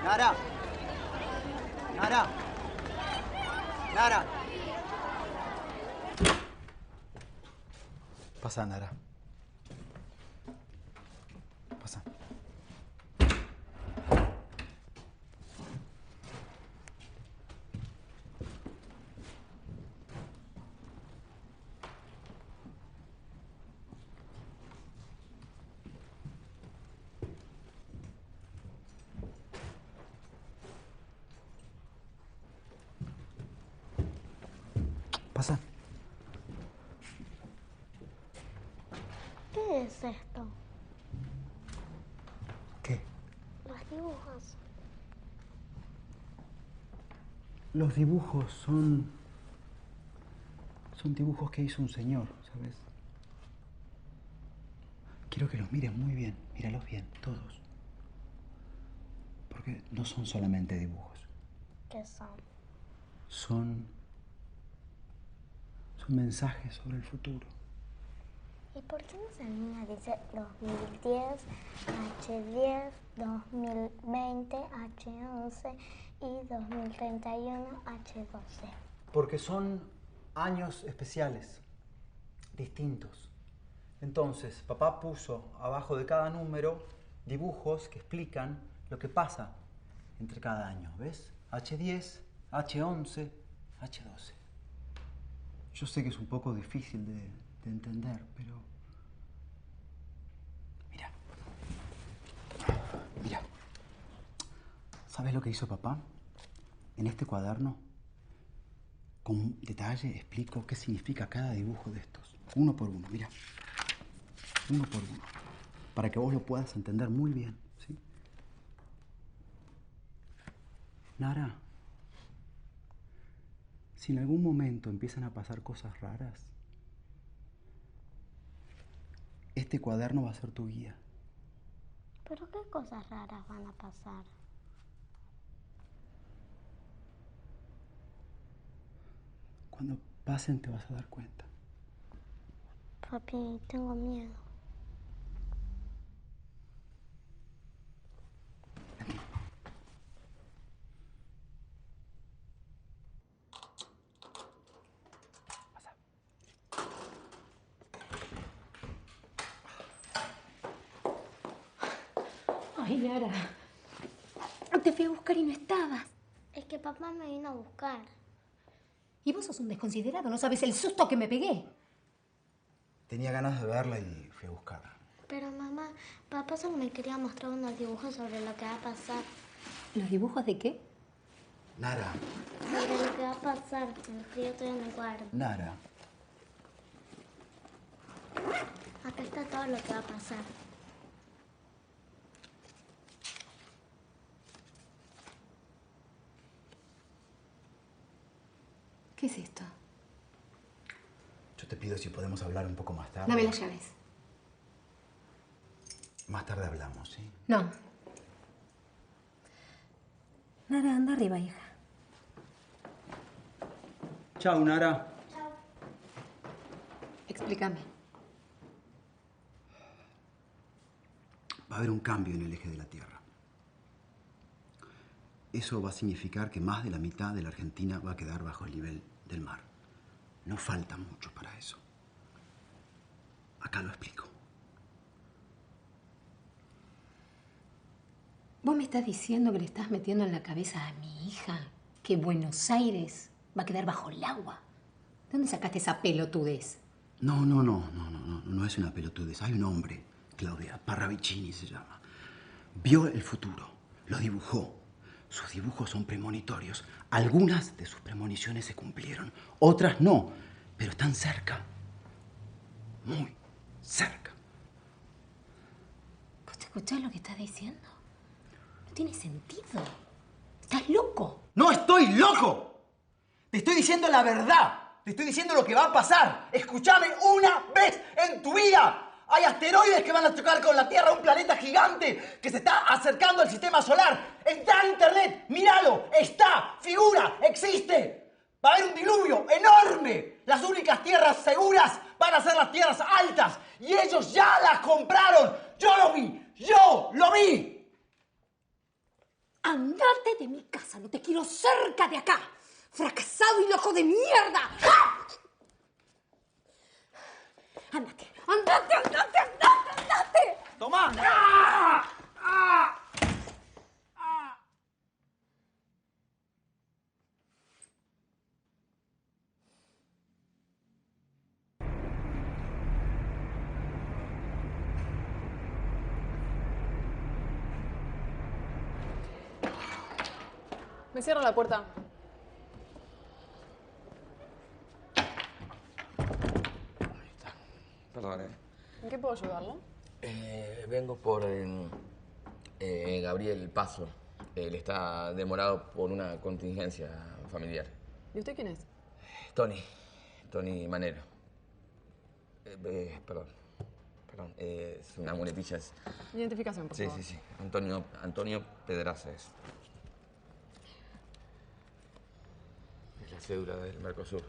Nara. Nara. Nara. Pasa, Nara. Pasa. Pasa. ¿Qué es esto? ¿Qué? Los dibujos. Los dibujos son dibujos que hizo un señor, ¿sabes? Quiero que los mires muy bien, míralos bien, todos. Porque no son solamente dibujos. ¿Qué son? Son mensajes sobre el futuro. ¿Y por qué esa niña dice 2010, H10, 2020, H11 y 2031, H12? Porque son años especiales, distintos. Entonces, papá puso abajo de cada número dibujos que explican lo que pasa entre cada año, ¿ves? H10, H11, H12. Yo sé que es un poco difícil de entender, pero... Mira. ¿Sabes lo que hizo papá? En este cuaderno, con detalle, explico qué significa cada dibujo de estos. Uno por uno, mira. Uno por uno. Para que vos lo puedas entender muy bien, ¿sí? Nara, si en algún momento empiezan a pasar cosas raras, este cuaderno va a ser tu guía. ¿Pero qué cosas raras van a pasar? Cuando pasen te vas a dar cuenta. Papi, tengo miedo. Ay, Nara. Te fui a buscar y no estabas. Es que papá me vino a buscar. Y vos sos un desconsiderado, no sabes el susto que me pegué. Tenía ganas de verla y fui a buscarla. Pero mamá, papá solo me quería mostrar unos dibujos sobre lo que va a pasar. ¿Los dibujos de qué? Nara, Sobre lo que va a pasar, en lo que yo todavía no guardo. Nara. Acá está todo lo que va a pasar. ¿Qué es esto? Yo te pido si podemos hablar un poco más tarde. Dame las llaves. Más tarde hablamos, ¿sí? No. Nara, anda arriba, hija. Chao, Nara. Explícame. Va a haber un cambio en el eje de la Tierra. Eso va a significar que más de la mitad de la Argentina va a quedar bajo el nivel del mar. No falta mucho para eso. Acá lo explico. ¿Vos me estás diciendo que le estás metiendo en la cabeza a mi hija que Buenos Aires va a quedar bajo el agua? ¿De dónde sacaste esa pelotudez? No es una pelotudez. Hay un hombre, Claudia, Parravicini se llama. Vio el futuro, lo dibujó. Sus dibujos son premonitorios. Algunas de sus premoniciones se cumplieron, otras no, pero están cerca. Muy cerca. ¿Vos te escuchás lo que estás diciendo? No tiene sentido. ¿Estás loco? ¡No estoy loco! Te estoy diciendo la verdad. Te estoy diciendo lo que va a pasar. Escúchame una vez en tu vida. Hay asteroides que van a chocar con la Tierra, un planeta gigante que se está acercando al sistema solar. Entra en internet, míralo, está, figura, existe. Va a haber un diluvio enorme. Las únicas tierras seguras van a ser las tierras altas. Y ellos ya las compraron. Yo lo vi, yo lo vi. Andate de mi casa, no te quiero cerca de acá. Fracasado y loco de mierda. ¡Ah! Andate, andate, andate, andate, andate. ¡Tomá! ¡Ah! ¡Ah! Me cierra la puerta. Perdón, ¿En qué puedo ayudarlo? vengo por Gabriel Paso. Él está demorado por una contingencia familiar. ¿Y usted quién es? Tony Manero. Perdón, es una muletilla. Identificación, por favor. Sí. Antonio Pedraza es. Es la cédula del Mercosur.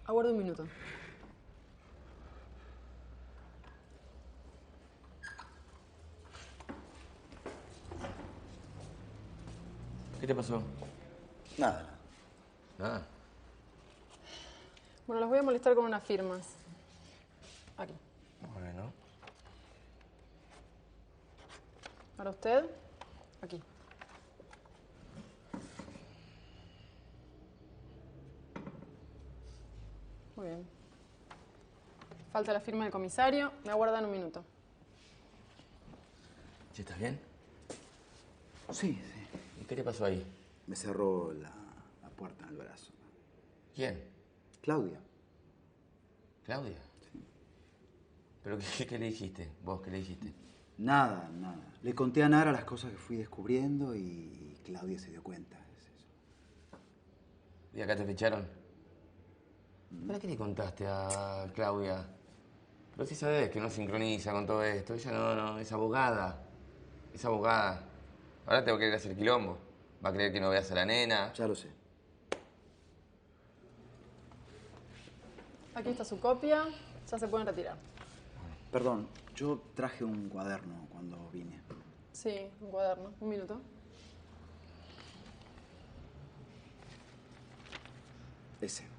Aguarde un minuto. ¿Qué te pasó? Nada. Nada. Bueno, los voy a molestar con unas firmas. Aquí. Para usted, aquí. Muy bien. Falta la firma del comisario. Me aguardan un minuto. ¿Sí estás bien? Sí. ¿Y qué te pasó ahí? Me cerró la puerta en el brazo. ¿Quién? Claudia. ¿Claudia? Sí. ¿Pero qué le dijiste? ¿Vos qué le dijiste? Nada. Le conté a Nara las cosas que fui descubriendo y Claudia se dio cuenta. Es eso. ¿Y acá te ficharon? ¿Para qué le contaste a Claudia? Pero sí sabés que no sincroniza con todo esto. Ella no, es abogada. Es abogada. Ahora tengo que ir a hacer quilombo. Va a creer que no veas a la nena. Ya lo sé. Aquí está su copia. Ya se pueden retirar. Perdón, yo traje un cuaderno cuando vine. Sí, un cuaderno. Un minuto. Ese.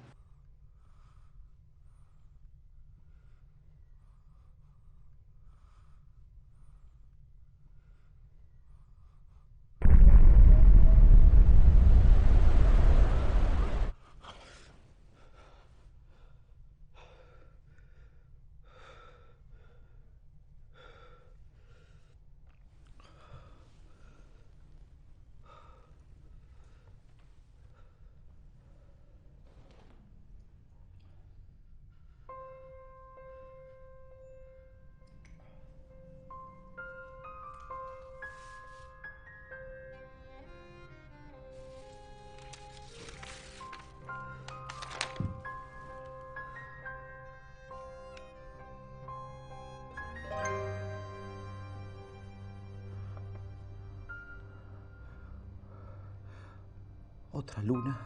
Otra luna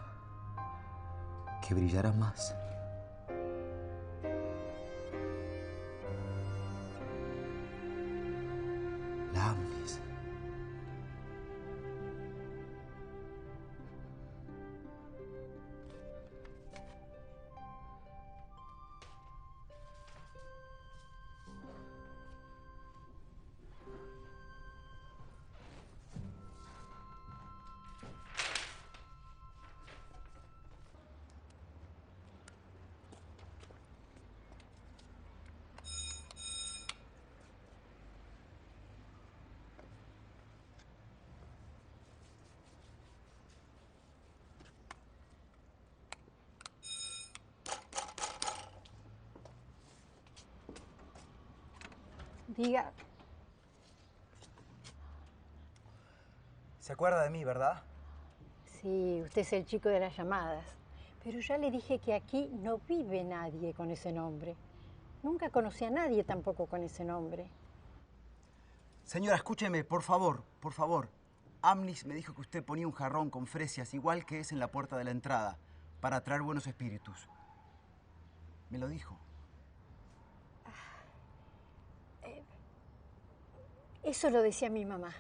que brillará más. La Amnis. Diga. ¿Se acuerda de mí, verdad? Sí, usted es el chico de las llamadas. Pero ya le dije que aquí no vive nadie con ese nombre. Nunca conocí a nadie tampoco con ese nombre. Señora, escúcheme, por favor, por favor. Amnis me dijo que usted ponía un jarrón con fresias, igual que es en la puerta de la entrada, para atraer buenos espíritus. Me lo dijo. Eso lo decía mi mamá.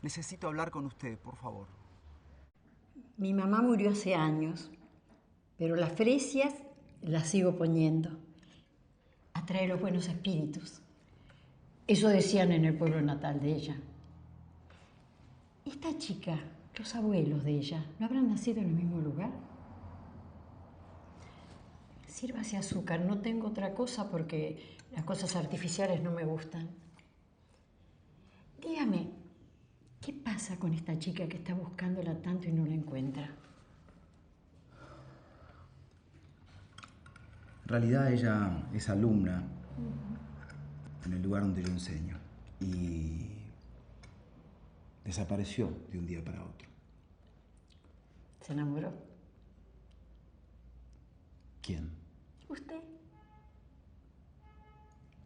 Necesito hablar con usted, por favor. Mi mamá murió hace años, pero las fresias las sigo poniendo. Atrae los buenos espíritus. Eso decían en el pueblo natal de ella. Esta chica, los abuelos de ella, ¿no habrán nacido en el mismo lugar? Sírvase azúcar, no tengo otra cosa porque las cosas artificiales no me gustan. Dígame, ¿qué pasa con esta chica que está buscándola tanto y no la encuentra? En realidad ella es alumna en el lugar donde yo enseño y desapareció de un día para otro. ¿Se enamoró? ¿Quién? ¿Usted?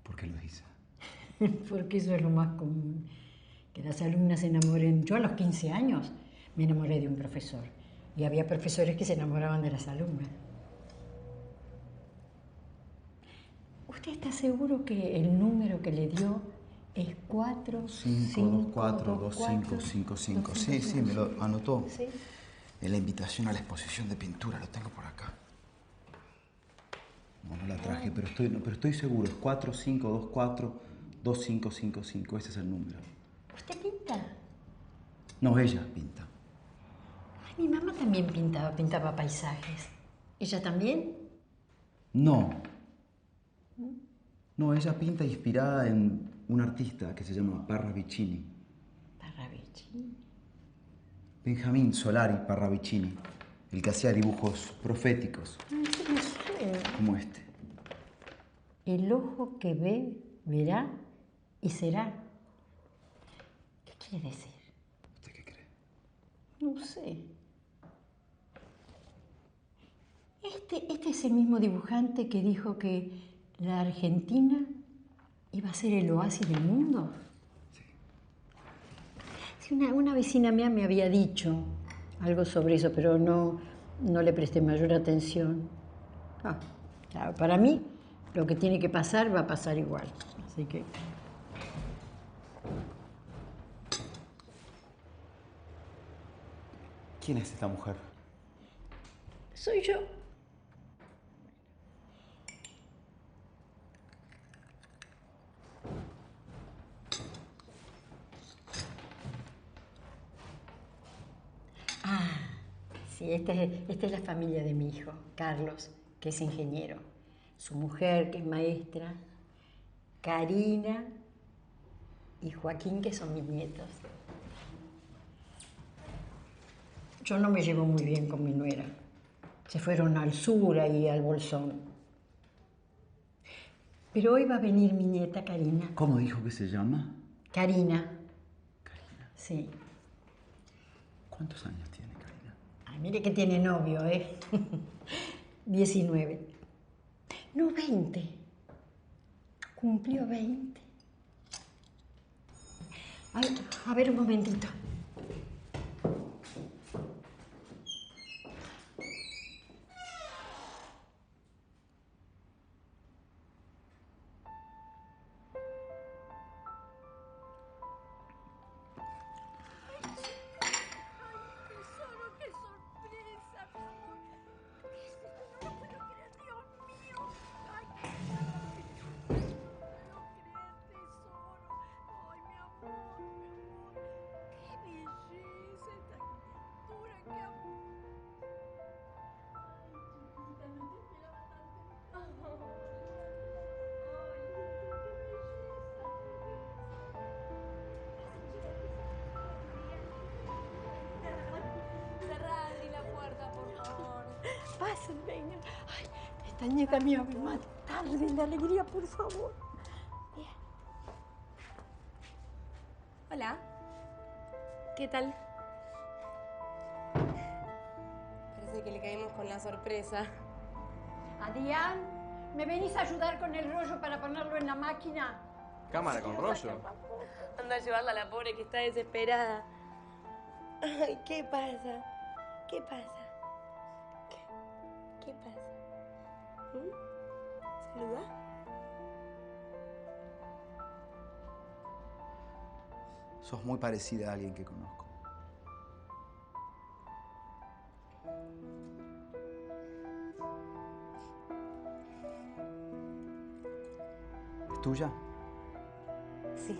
¿Por qué lo dice? Porque eso es lo más común, que las alumnas se enamoren. Yo a los 15 años me enamoré de un profesor y había profesores que se enamoraban de las alumnas. ¿Usted está seguro que el número que le dio es 5242555? Sí, me lo anotó. ¿Sí? En la invitación a la exposición de pintura, lo tengo por acá. No, no la traje, pero estoy seguro. Es 4524-2555. Ese es el número. ¿Usted pinta? No, ella pinta. Ay, mi mamá también pintaba paisajes. ¿Ella también? No. No, ella pinta inspirada en un artista que se llama Parravicini. Parravicini. Benjamín Solari Parravicini, el que hacía dibujos proféticos. Ay, sí me suena. Como este. El ojo que ve, verá y será. ¿Qué quiere decir? ¿Usted qué cree? No sé. Este es el mismo dibujante que dijo que la Argentina iba a ser el oasis del mundo. Sí, una vecina mía me había dicho algo sobre eso, pero no le presté mayor atención. Claro, para mí, lo que tiene que pasar va a pasar igual. Así que... ¿Quién es esta mujer? Soy yo. Sí, esta es la familia de mi hijo, Carlos, que es ingeniero. Su mujer, que es maestra. Karina y Joaquín, que son mis nietos. Yo no me llevo muy bien con mi nuera. Se fueron al sur y al Bolsón. Pero hoy va a venir mi nieta, Karina. ¿Cómo dijo que se llama? Karina. Karina. Sí. ¿Cuántos años tiene Karina? Ay, mire que tiene novio, 19. No, 20. Cumplió 20. Ay, a ver un momentito. Cerrá, Adri, la puerta, por favor. Pasen, vengan. Ay, esta nieta mía me va a matar de la alegría, por favor. Bien. Hola. ¿Qué tal? Parece que le caímos con la sorpresa. Adrián, ¿me venís a ayudar con el rollo para ponerlo en la máquina? Cámara con rollo. Anda a llevarla a la pobre que está desesperada. Ay, ¿qué pasa? ¿Qué pasa? ¿Qué pasa? ¿Saluda? Sos muy parecida a alguien que conozco. ¿Es tuya? Sí.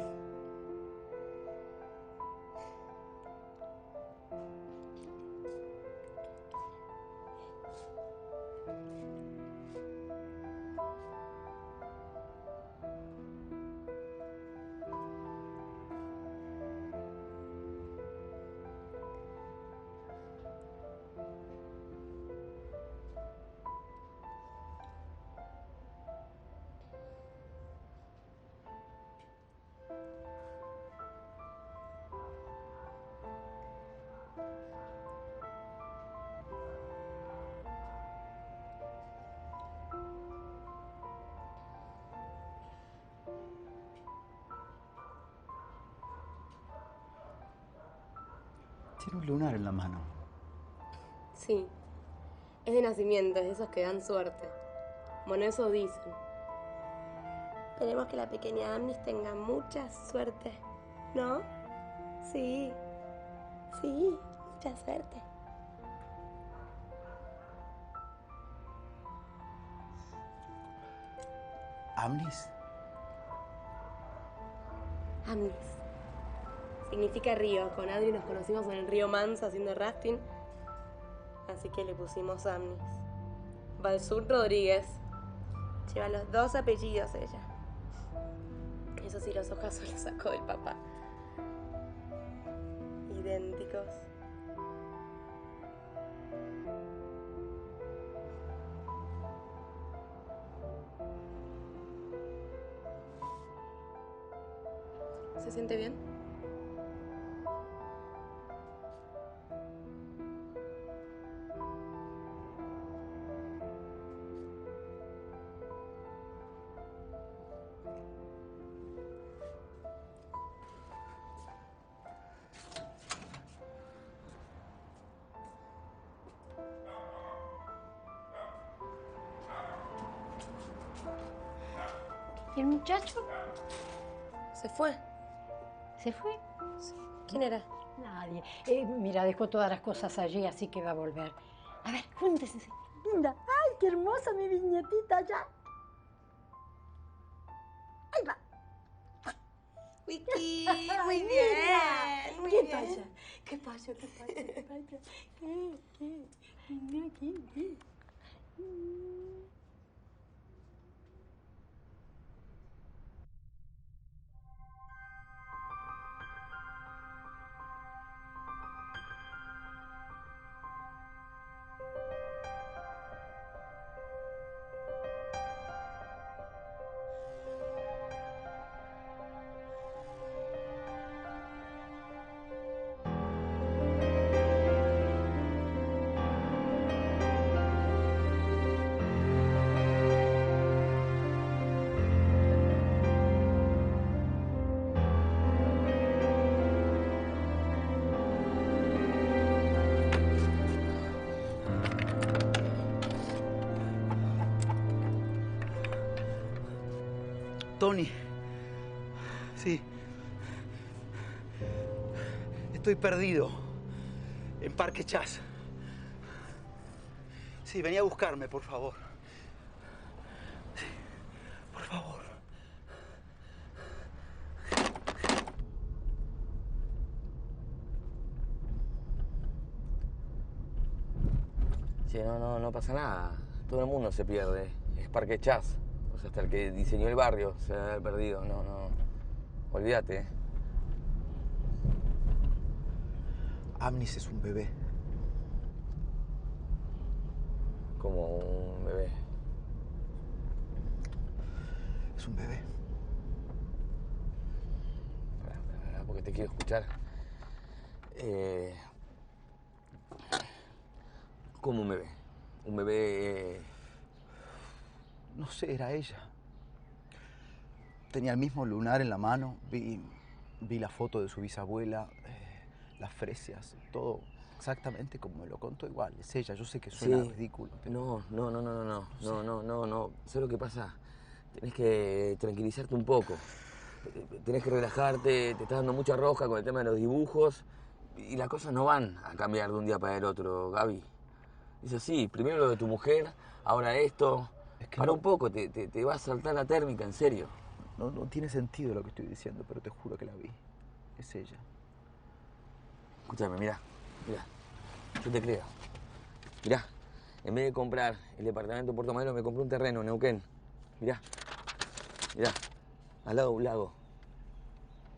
Tiene un lunar en la mano. Sí. Es de nacimiento, es de esos que dan suerte. Bueno, eso dicen. Esperemos que la pequeña Amnis tenga mucha suerte, ¿no? Sí. Sí, mucha suerte. ¿Amnis? Amnis. Significa río. Con Adri nos conocimos en el río Mans haciendo rafting. Así que le pusimos Amnis. Balsur Rodríguez. Lleva los 2 apellidos ella. Eso sí, los ojazos los sacó del papá. Idénticos. ¿Se siente bien? ¿Y el muchacho? Se fue. ¿Se fue? Sí. ¿Quién era? Nadie. Mira, dejó todas las cosas allí, así que va a volver. A ver, júntese. Linda. ¡Ay, qué hermosa mi viñetita ya! ¡Ahí va! Wiki, Ay, muy mira. bien, muy ¿Qué bien. pasa? ¿Qué pasa? ¿Qué pasa? ¿Qué pasa? ¿Qué? Tony. Sí. Estoy perdido. En Parque Chas. Sí, venía a buscarme, por favor. Sí, por favor. Sí, no pasa nada. Todo el mundo se pierde. Es Parque Chas. O sea, hasta el que diseñó el barrio se debe haber perdido. No. Olvídate. Amnis es un bebé. Como un bebé. Es un bebé. Porque te quiero escuchar. Como un bebé. Un bebé... No sé, era ella. Tenía el mismo lunar en la mano. Vi la foto de su bisabuela, las fresias, todo exactamente como me lo contó igual. Es ella, yo sé que suena ridículo. Pero... No. ¿Sabes lo que pasa? Tenés que tranquilizarte un poco. Tenés que relajarte, te estás dando mucha rosca con el tema de los dibujos y las cosas no van a cambiar de un día para el otro, Gaby. Es así, primero lo de tu mujer, ahora esto. Es que para un poco, te va a saltar la térmica, en serio. No tiene sentido lo que estoy diciendo, pero te juro que la vi. Es ella. Escúchame, mira. Yo te creo. Mirá, en vez de comprar el departamento de Puerto Madero, me compré un terreno en Neuquén. Mirá, al lado de un lago.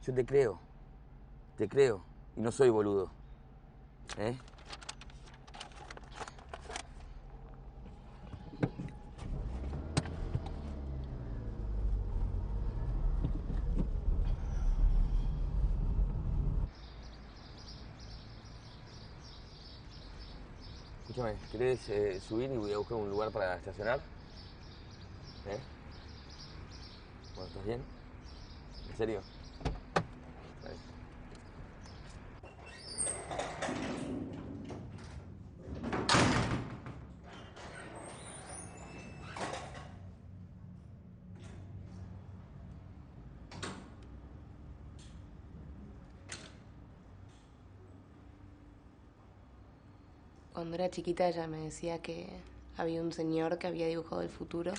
Yo te creo, y no soy boludo. ¿Eh? Escúchame, ¿querés subir y voy a buscar un lugar para estacionar? Bueno, ¿estás bien? ¿En serio? Vale. Cuando era chiquita ella me decía que había un señor que había dibujado el futuro.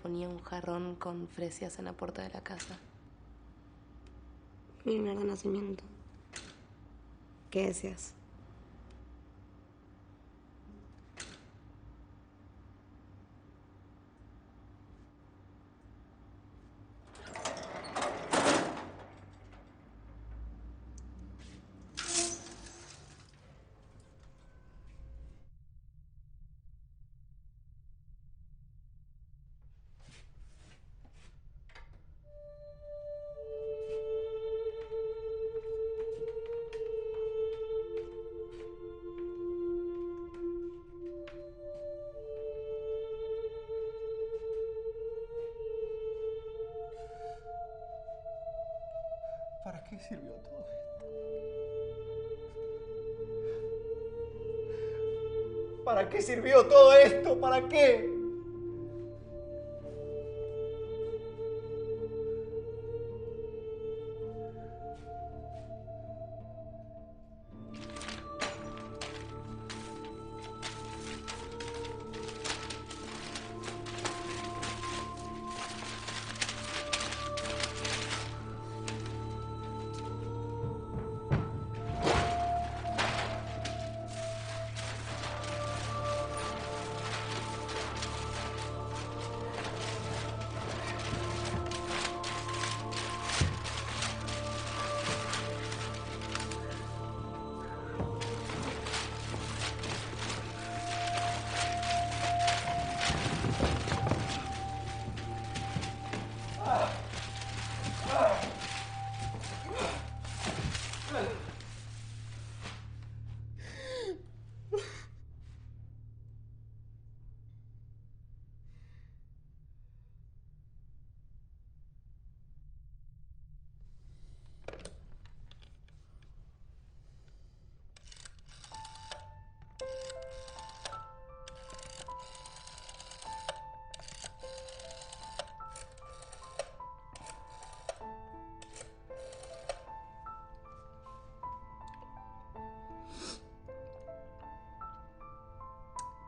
ponía un jarrón con fresias en la puerta de la casa. Mi primer nacimiento. ¿Qué deseas? ¿Para qué sirvió todo esto? ¿Para qué sirvió todo esto? ¿Para qué?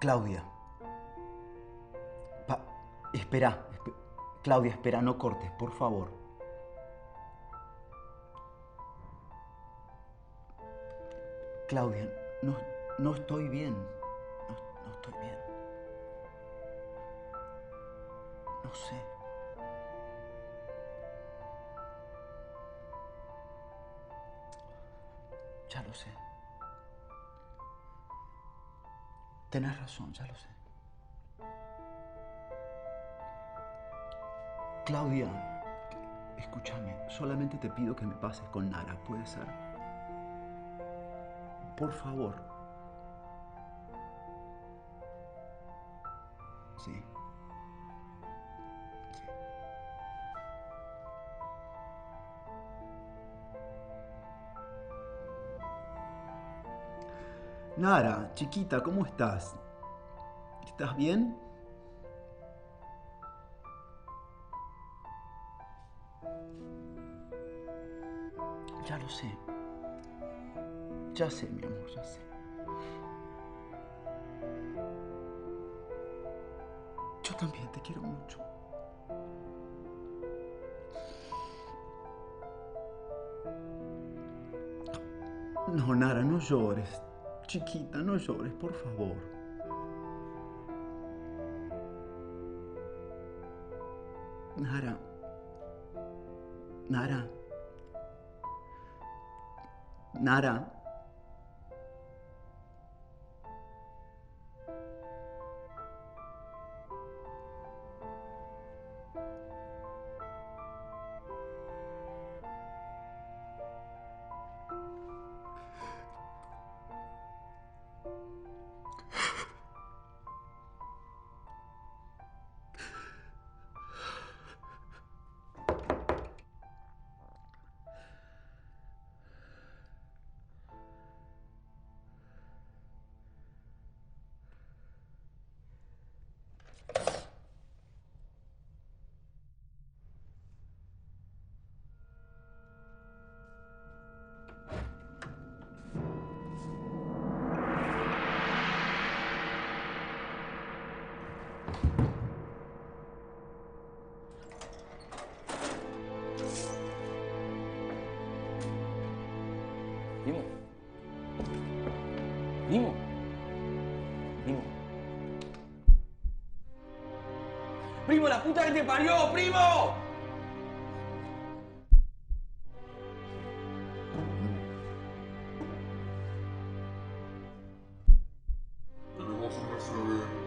Claudia. Espera. Claudia, espera, no cortes, por favor. Claudia, no estoy bien. No estoy bien. No sé. Ya lo sé. Tenés razón, ya lo sé. Claudia, escúchame, solamente te pido que me pases con Nara, ¿puede ser? Por favor. Sí. Nara, chiquita, ¿cómo estás? ¿Estás bien? Ya lo sé. Ya sé, mi amor, ya sé. Yo también te quiero mucho. No, Nara, no llores. Chiquita, no llores, por favor. Nara. Nara. Nara. primo! ¡La puta que te parió, primo! Tenemos una CB.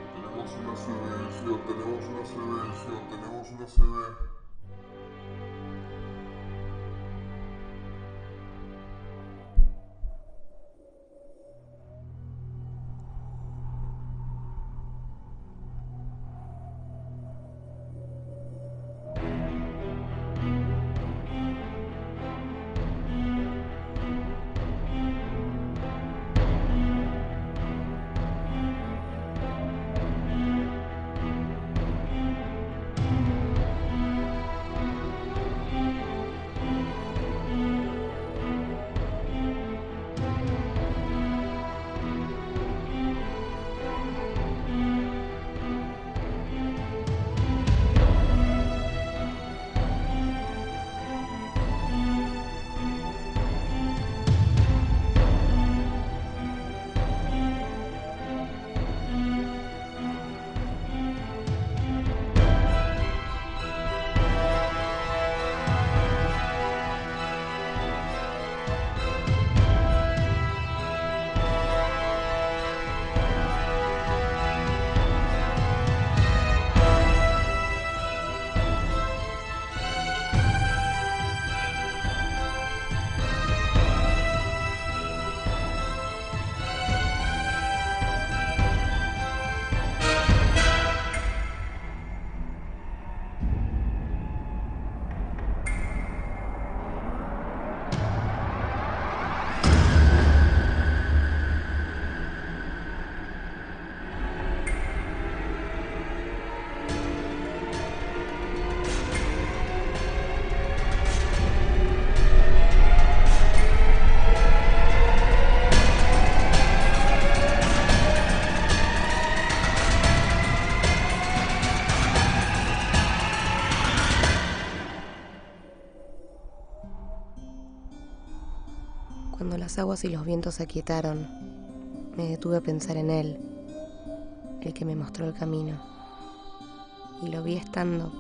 Cuando las aguas y los vientos se aquietaron, me detuve a pensar en él, el que me mostró el camino. Y lo vi estando,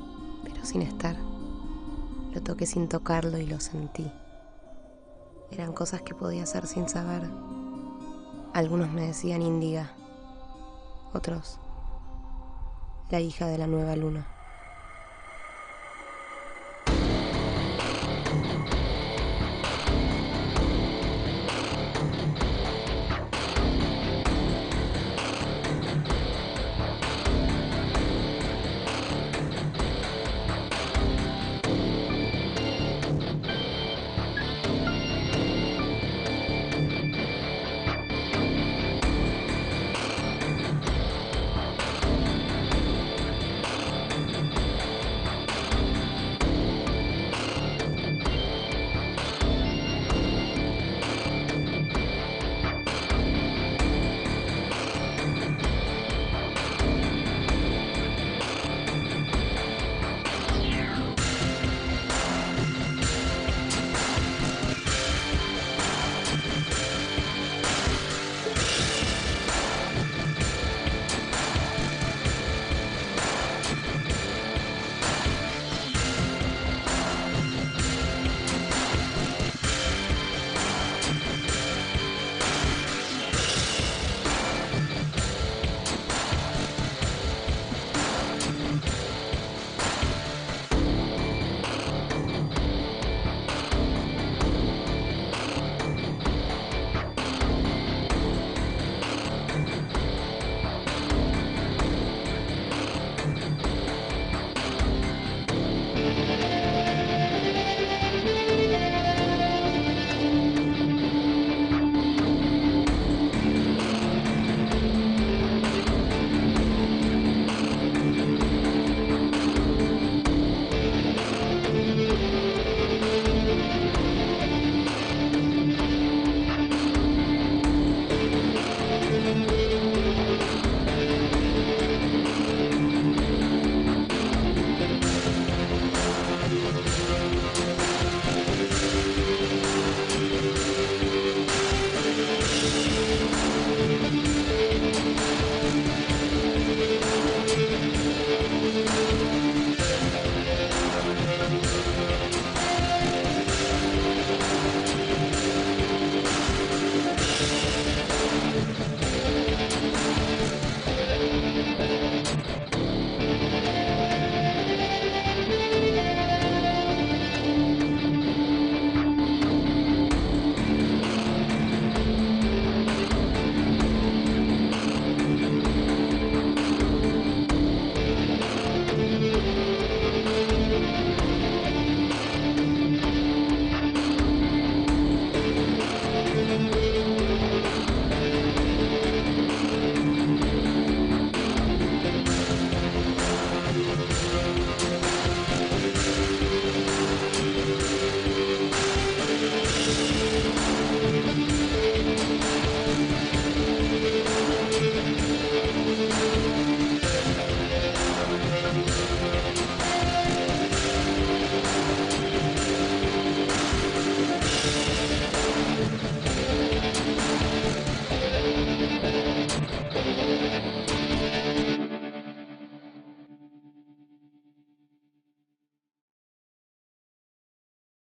pero sin estar. Lo toqué sin tocarlo y lo sentí. Eran cosas que podía hacer sin saber. Algunos me decían Índiga, otros, la hija de la nueva luna.